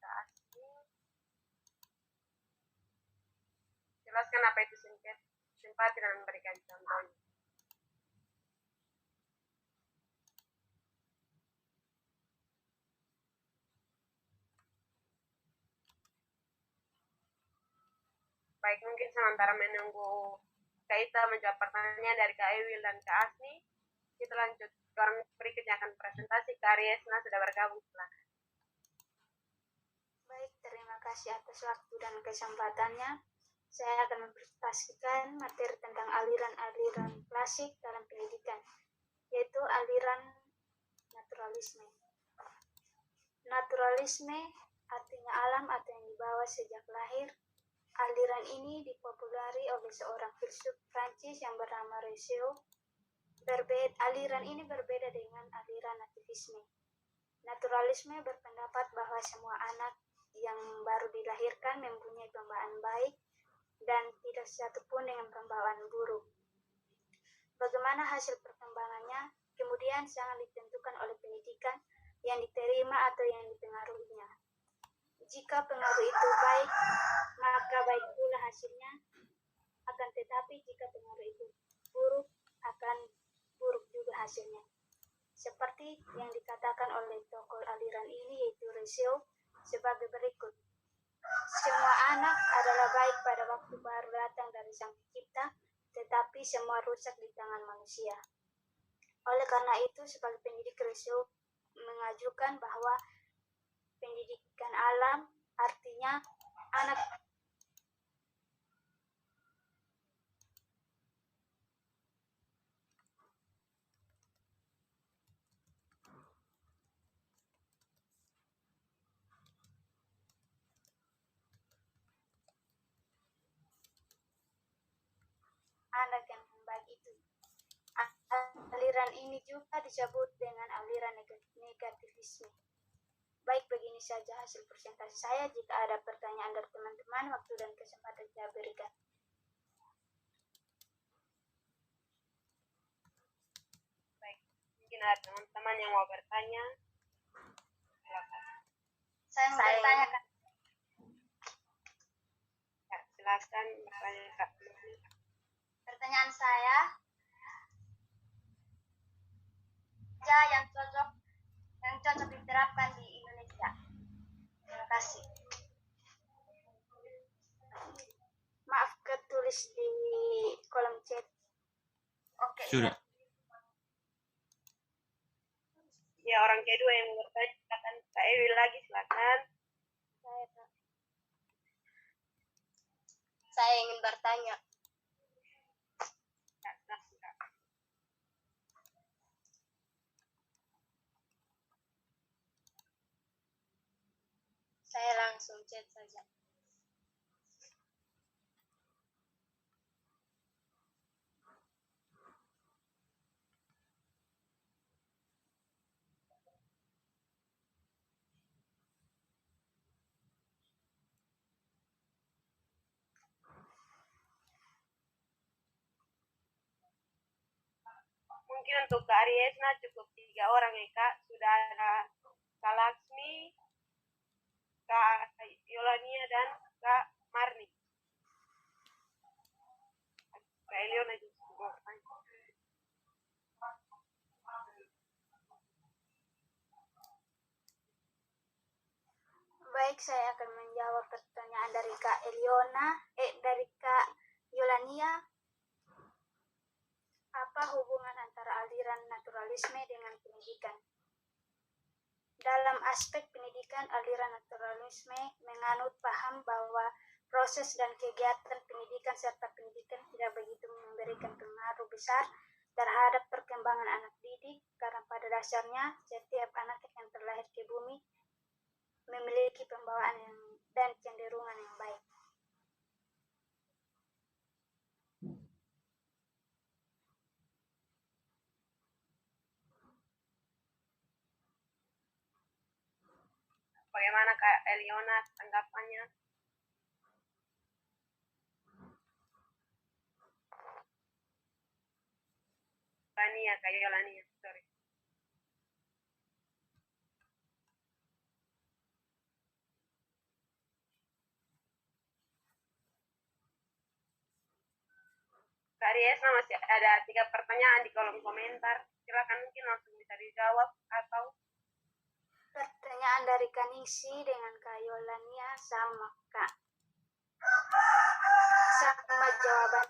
A: Kak Asni, jelaskan apa itu simpati dan memberikan contohnya. Baik, mungkin sementara menunggu Kak Ita menjawab pertanyaan dari Kak Ewil dan Kak Asni, kita lanjut. Orang berikutnya akan presentasi. Kak Ariesna sudah bergabung. Silakan.
E: Baik, terima kasih atas waktu dan kesempatannya. Saya akan mempresentasikan materi tentang aliran-aliran klasik dalam pendidikan, yaitu aliran naturalisme. Naturalisme artinya alam atau yang dibawa sejak lahir. Aliran ini dipopulari oleh seorang filsuf Prancis yang bernama Rousseau. Aliran ini berbeda dengan aliran nativisme. Naturalisme berpendapat bahwa semua anak yang baru dilahirkan mempunyai pembawaan baik dan tidak satupun dengan pembawaan buruk. Bagaimana hasil perkembangannya kemudian sangat ditentukan oleh pendidikan yang diterima atau yang dipengaruhinya. Jika pengaruh itu baik, maka baik pula hasilnya. Akan tetapi jika pengaruh itu buruk, akan buruk juga hasilnya. Seperti yang dikatakan oleh tokoh aliran ini, yaitu Rousseau, sebagai berikut. Semua anak adalah baik pada waktu baru datang dari Sang Pencipta, tetapi semua rusak di tangan manusia. Oleh karena itu, sebagai pendidik, Rousseau mengajukan bahwa pendidikan alam artinya anak yang baik itu. Aliran ini juga disebut dengan aliran negativisme. Baik, begini saja hasil presentasi saya. Jika ada pertanyaan dari teman-teman, waktu dan kesempatan saya berikan.
A: Baik, mungkin ada teman-teman yang mau bertanya. Silakan.
C: Saya mau bertanya, Kak.
A: Ya, silakan bertanya, Kak.
C: Pertanyaan saya, yang cocok diterapkan di Indonesia. Terima kasih.
E: Maaf, ketulis di kolom chat.
C: Oke,
B: Sudah.
A: Ya, orang kedua yang mau bertanya, silakan. Kak Ewil lagi, silakan.
D: saya ingin bertanya.
A: Ya, silakan, Kak.
D: Saya langsung chat saja.
A: Mungkin untuk Kak Ariesna cukup 3 orang ya, Kak. Sudah ada Kak Laksmi, Kak Yolania, dan Kak Marni. Kak Eliona juga mau bertanya.
E: Baik, saya akan menjawab pertanyaan dari Kak Eliona, dari Kak Yolania. Apa hubungan antara aliran naturalisme dengan pendidikan? Dalam aspek pendidikan, aliran naturalisme menganut paham bahwa proses dan kegiatan pendidikan serta pendidikan tidak begitu memberikan pengaruh besar terhadap perkembangan anak didik, karena pada dasarnya setiap anak yang terlahir ke bumi memiliki pembawaan dan cenderungan yang baik.
A: Bagaimana Kak Eliona tanggapannya? Lania, Kak Yolania, sorry. Kak Riesna masih ada 3 pertanyaan di kolom komentar. Silakan mungkin langsung bisa dijawab atau
E: Pertanyaan dari Kaningsi dengan Kak Yolania sama Kak. Sama jawaban.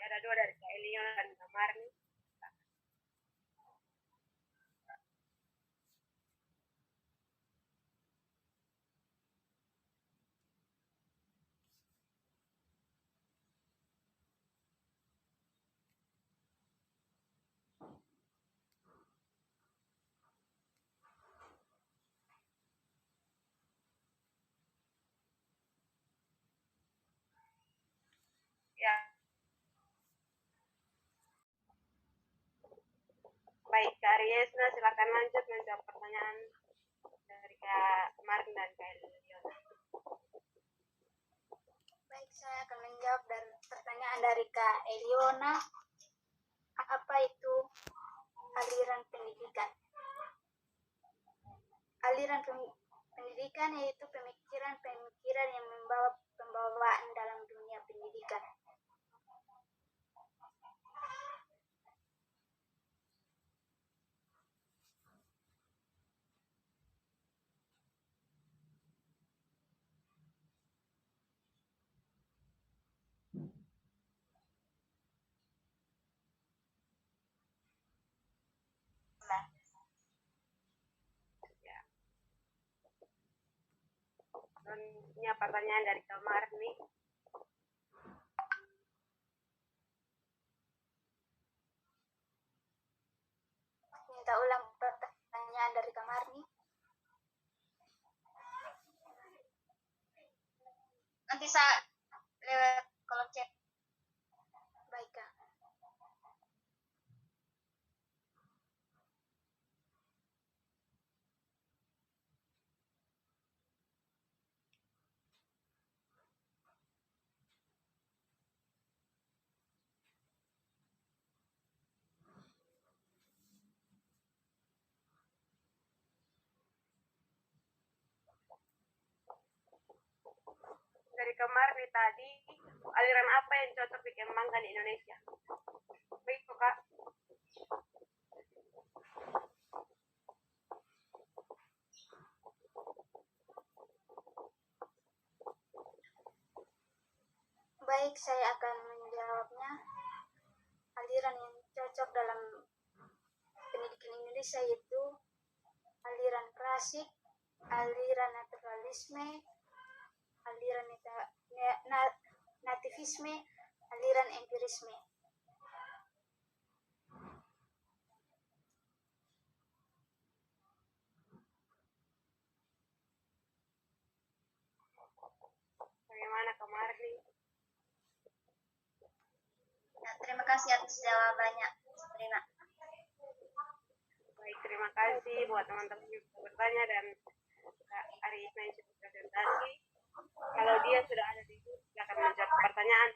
A: ada 2 dari Kak Eliona dan Kak Marni. Ya. Baik, Kak Riesna silakan lanjut menjawab pertanyaan dari Kak Marni dan Kak Eliona.
E: Baik, saya akan menjawab dari pertanyaan dari Kak Eliona. Apa itu aliran pendidikan? Aliran pendidikan yaitu pemikiran-pemikiran yang membawa pembawaan dalam dunia pendidikan.
A: Ya. Selanjutnya pertanyaan dari Kak Marni.
E: Minta ulang pertanyaan dari Kak Marni.
D: Nanti saya lewat kolom chat.
E: Baik, Kak.
A: Dari Kak Marni tadi, aliran apa yang cocok dikembangkan di Indonesia? Baik, Kak.
E: Baik, saya akan menjawabnya. Aliran yang cocok dalam pendidikan Indonesia yaitu aliran klasik, aliran naturalisme, aliran nativisme, aliran empirisme.
A: Bagaimana Kak Marni?
D: Ya, terima kasih atas jawabannya. Terima.
A: Baik, terima kasih buat teman-teman yang sudah bertanya dan Kak Arisna yang sudah presentasi. Kalau dia sudah ada di sini, silakan menjawab pertanyaan.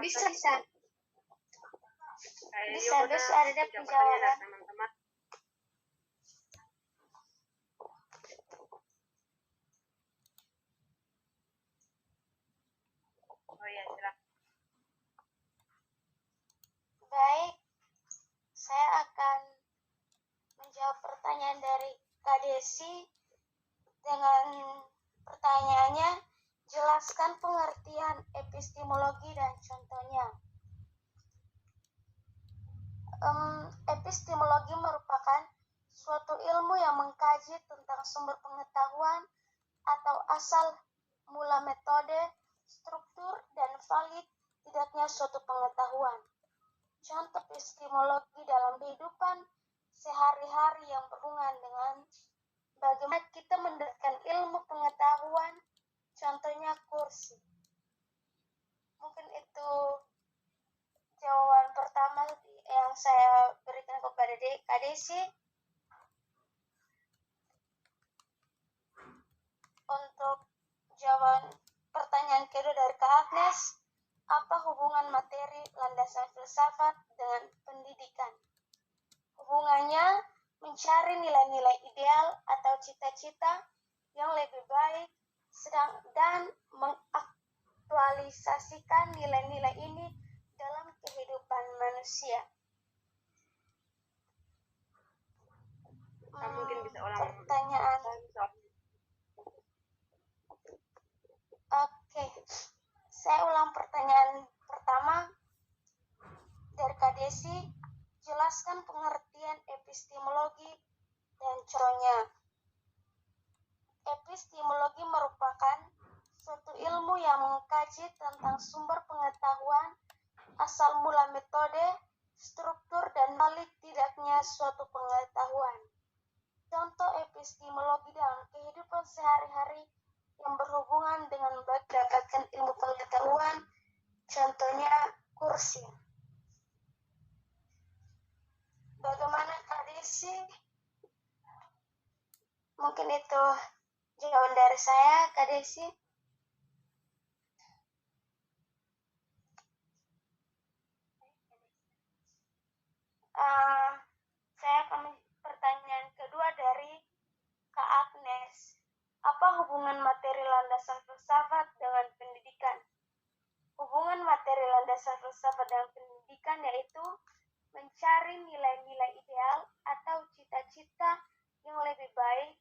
D: Bisa, bisa. Bisa,
A: Yuk,
D: bisa
A: udah
D: ada
A: jawab pertanyaan
D: jawaban.
A: dari teman-teman. Oh iya, silakan.
C: Baik, saya akan menjawab pertanyaan dari Kak Desi dengan pertanyaannya, jelaskan pengertian epistemologi dan contohnya. Epistemologi merupakan suatu ilmu yang mengkaji tentang sumber pengetahuan atau asal mula metode, struktur, dan valid tidaknya suatu pengetahuan. Contoh epistemologi dalam kehidupan sehari-hari yang berhubungan dengan bagaimana kita mendapatkan ilmu pengetahuan, contohnya kursi. Mungkin itu jawaban pertama yang saya berikan kepada Kak Desi. Untuk jawaban pertanyaan kedua dari Kak Agnes, apa hubungan materi landasan filsafat dengan pendidikan? Hubungannya mencari nilai-nilai ideal atau cita-cita yang lebih baik dan mengaktualisasikan nilai-nilai ini dalam kehidupan manusia.
A: Kamu mungkin bisa ulang
C: Pertanyaan. Oke, saya ulang pertanyaan pertama dari Kak Desi. Jelaskan pengertian epistemologi dan contohnya. Epistemologi merupakan suatu ilmu yang mengkaji tentang sumber pengetahuan, asal mula metode, struktur, dan valid tidaknya suatu pengetahuan. Contoh epistemologi dalam kehidupan sehari-hari yang berhubungan dengan mendapatkan ilmu pengetahuan, contohnya kursi. Bagaimana Kak Desi? Mungkin itu jawaban dari saya, Kak Desi. Saya akan pertanyaan kedua dari Kak Agnes. Apa hubungan materi landasan filsafat dengan pendidikan? Hubungan materi landasan filsafat dengan pendidikan yaitu mencari nilai-nilai ideal atau cita-cita yang lebih baik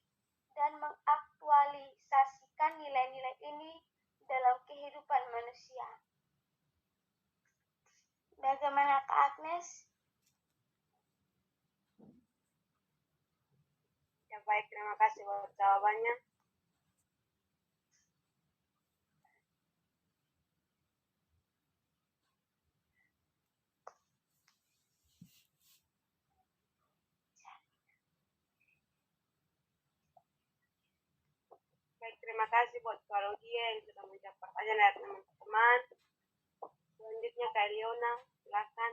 C: dan mengaktualisasikan nilai-nilai ini dalam kehidupan manusia. Bagaimana Kak Agnes?
A: Ya baik, terima kasih buat jawabannya. Baik, terima kasih buat Claudia yang sudah menjawab pertanyaan dari teman-teman. Selanjutnya Kak Leona, silakan.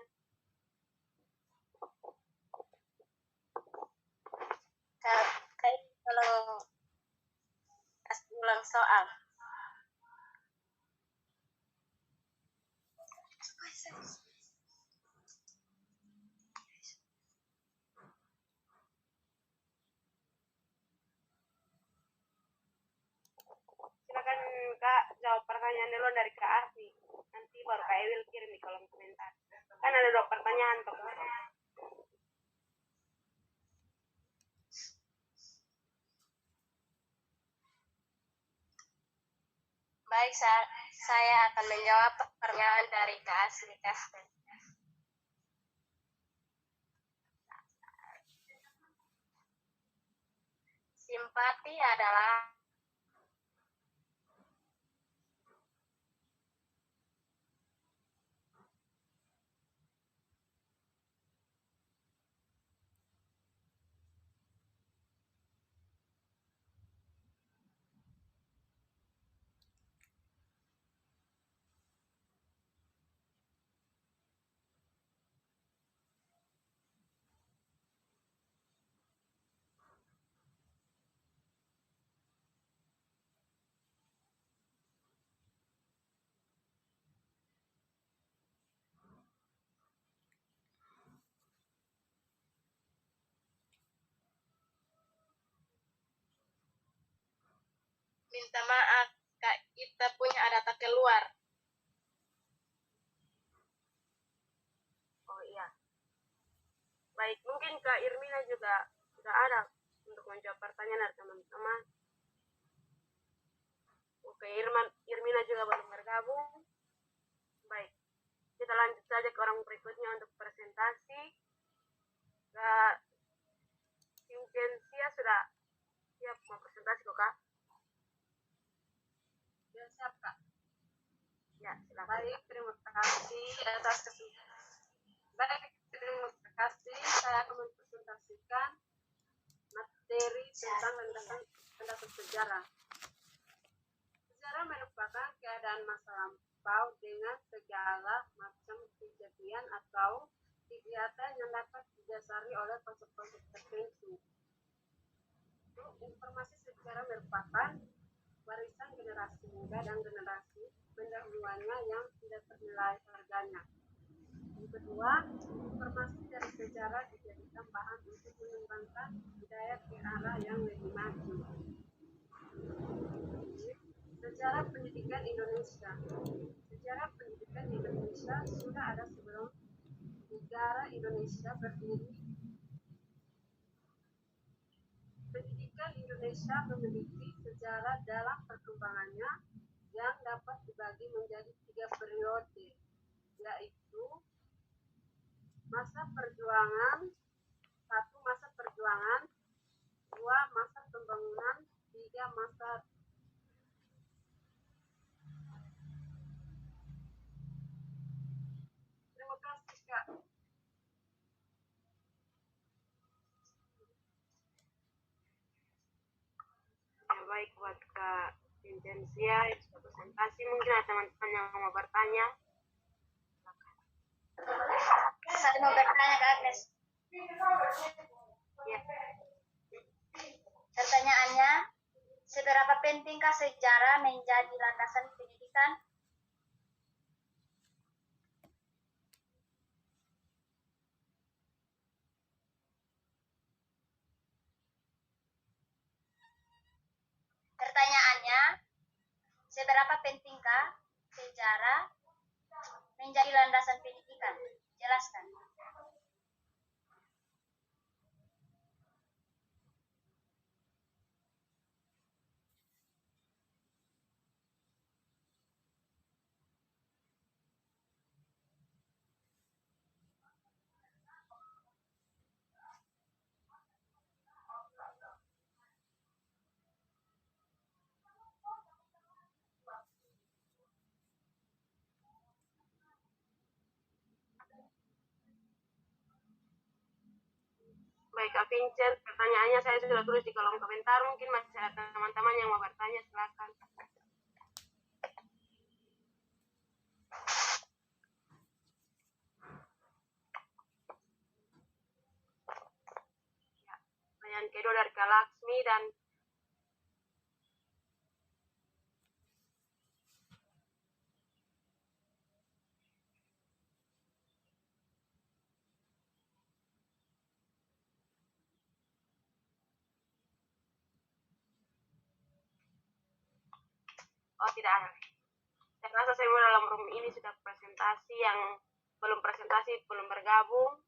C: Kak, tolong kasih ulang soal.
A: Silakan Kak jawab pertanyaan dulu dari Kak Arfi. Nanti baru Kak Ewil kirim di kolom komentar. Kan ada 2 pertanyaan toh.
C: Baik, saya akan menjawab pertanyaan dari Kak Asli Kasten. Simpati adalah minta maaf, Kak, kita punya ada tak keluar.
A: Oh iya. Baik, mungkin Kak Irmina juga sudah ada untuk menjawab pertanyaan dari teman-teman. Oke, Irmina juga belum bergabung. Baik, kita lanjut saja ke orang berikutnya untuk presentasi. Kak Vincentia sudah siap mau presentasi kok, Kak?
F: Ya, siap, Kak.
A: Ya, silakan.
F: Baik, terima kasih atas kesempatan. Baik, terima kasih. Saya akan mempresentasikan materi tentang landasan sejarah. Sejarah merupakan keadaan masa lampau dengan segala macam kejadian atau kegiatan yang dapat didasari oleh konsep-konsep tertentu. Informasi sejarah merupakan warisan generasi muda dan generasi pendahuluannya yang tidak ternilai harganya. Yang kedua, informasi dari sejarah dijadikan bahan untuk mengembangkan budaya ke arah yang lebih maju. Sejarah pendidikan Indonesia. Sejarah pendidikan di Indonesia sudah ada sebelum negara Indonesia berdiri. Pendidikan Indonesia memiliki sejarah dalam perkembangannya yang dapat dibagi menjadi 3 periode, yaitu masa perjuangan, 1 masa perjuangan, 2 masa pembangunan, 3 masa Terima kasih, Kak.
A: Ya, baik buat Kak Vincentia, itu sudah presentasi. Mungkin ada teman-teman yang mau bertanya.
D: Saya mau bertanya Kak Agnes.
A: Ya,
D: Pertanyaannya, seberapa pentingkah sejarah menjadi landasan pendidikan? Pertanyaannya, seberapa pentingkah sejarah menjadi landasan pendidikan? Jelaskan.
A: baik Kak Vincent, pertanyaannya saya sudah tulis di kolom komentar. Mungkin masih ada teman-teman yang mau bertanya, silakan. Ya, pertanyaan kedua dari Kak Laksmi dan oh tidak ada. Saya rasa semua dalam room ini sudah presentasi, yang belum presentasi belum bergabung.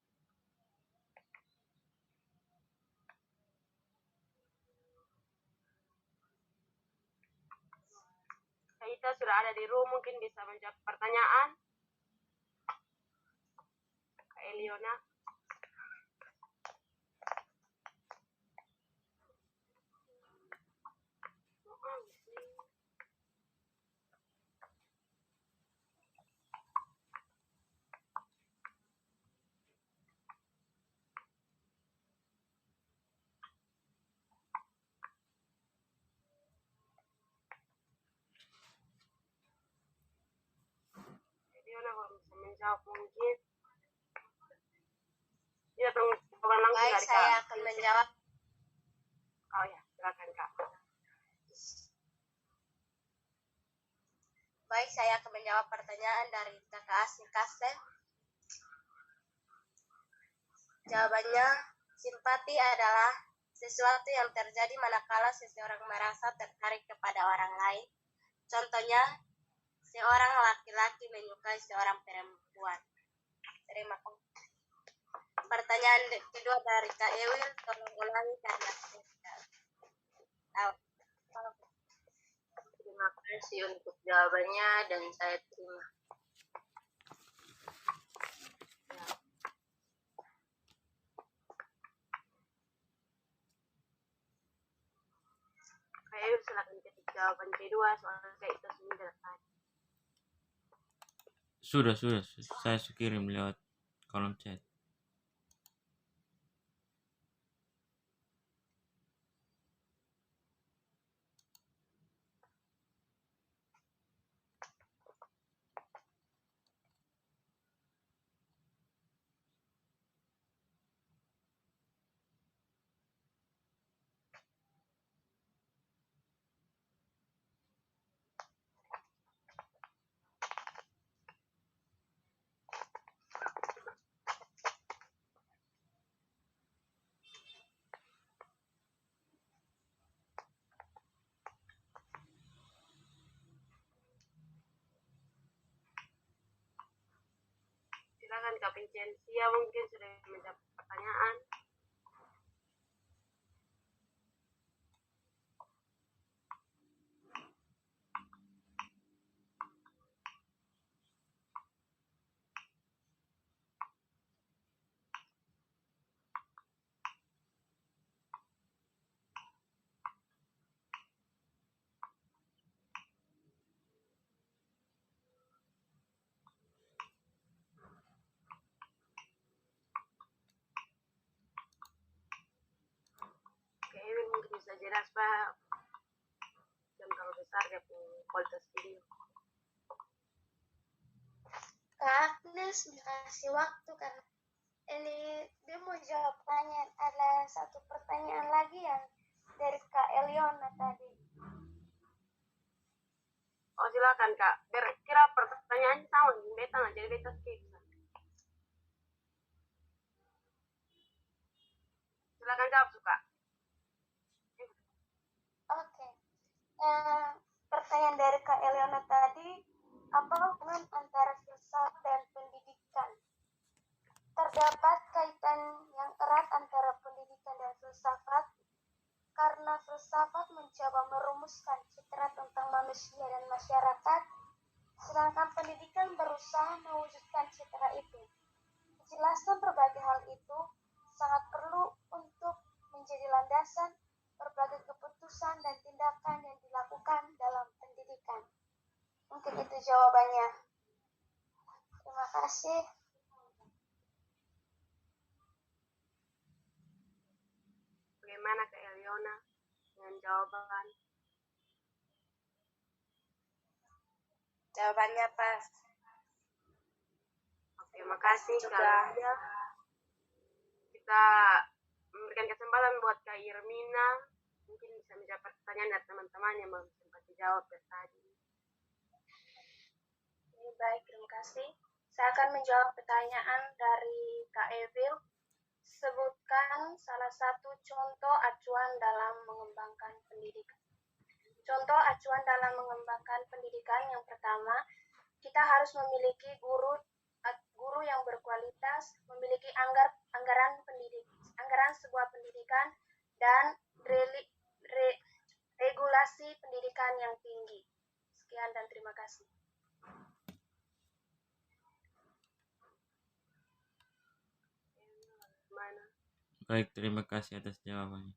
A: Kita sudah ada di room, mungkin bisa menjawab pertanyaan. Kak Eliona. Eliona kalau bisa menjawab mungkin. Iya, tunggu kabar langsung
D: Baik,
A: dari
D: saya
A: Kak.
D: akan menjawab.
A: Oh ya, silakan Kak.
D: Baik, saya akan menjawab pertanyaan dari Kakak Asmi Kasem. Jawabannya, simpati adalah sesuatu yang terjadi manakala seseorang merasa tertarik kepada orang lain. Contohnya, seorang laki-laki menyukai seorang perempuan. Terima kasih. Pertanyaan kedua dari Kak Ewil, tolong ulangi karena saya tidak tahu. Terima kasih untuk jawabannya dan saya terima.
A: Kak Ewil silakan ketik jawaban kedua soalnya kayak itu sudah tadi.
B: Sudah, saya kirim lewat kolom chat.
A: Silakan Kak Vincentia, mungkin sudah menjawab pertanyaan. Kak Ewil mungkin bisa jelas Pak, dan kalau besar dia punya kualitas video.
C: Kak Agnes dikasih waktu karena ini dia mau jawab pertanyaan. Ada satu pertanyaan lagi yang dari Kak Eliona tadi.
A: Oh silakan Kak, kira pertanyaannya sama dengan beta nggak, jadi beta skip. Silakan jawab suka.
C: Oke. Pertanyaan dari Kak Eliona tadi, apa hubungan antara filsafat dan pendidikan? Terdapat kaitan yang erat antara pendidikan dan filsafat karena filsafat mencoba merumuskan citra tentang manusia dan masyarakat, sedangkan pendidikan berusaha mewujudkan citra itu. Kejelasan berbagai hal itu sangat perlu untuk menjadi landasan berbagai keputusan dan tindakan yang dilakukan dalam pendidikan. Mungkin itu jawabannya. Terima kasih.
A: Bagaimana Kak Eliona dengan jawaban?
D: Jawabannya pas.
A: Oke, makasih
D: juga.
A: Kak Lia. Kita memberikan kesempatan buat Kak Irmina, mungkin bisa menjawab pertanyaan dari teman-teman yang belum sempat dijawab dari tadi.
C: Baik, terima kasih. Saya akan menjawab pertanyaan dari Kak Evil. Sebutkan salah satu contoh acuan dalam mengembangkan pendidikan. Contoh acuan dalam mengembangkan pendidikan yang pertama, kita harus memiliki guru yang berkualitas, memiliki anggaran sebuah pendidikan, dan regulasi pendidikan yang tinggi. Sekian dan terima kasih.
A: Mana?
B: Baik, terima kasih atas jawabannya.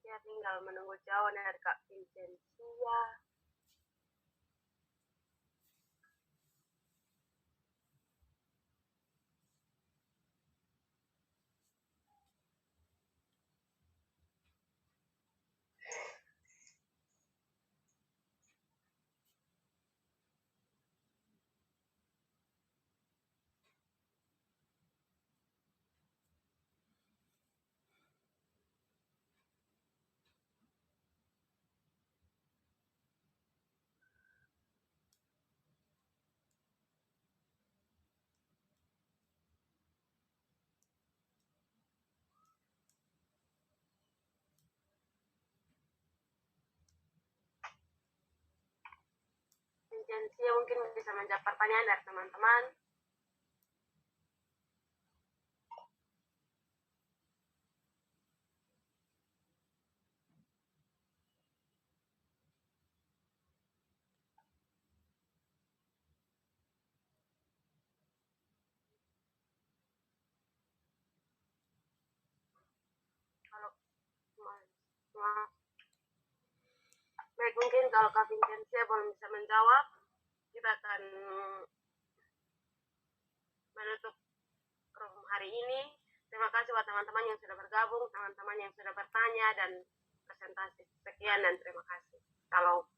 A: Saya tinggal menunggu jawaban dari Kak Vincentia. Vincentia mungkin bisa menjawab pertanyaan dari teman-teman. Kalau baik, mungkin kalau Kak Vincentia belum bisa menjawab, kita akan menutup room hari ini. Terima kasih buat teman-teman yang sudah bergabung, teman-teman yang sudah bertanya dan presentasi. Sekian dan terima kasih. Salam.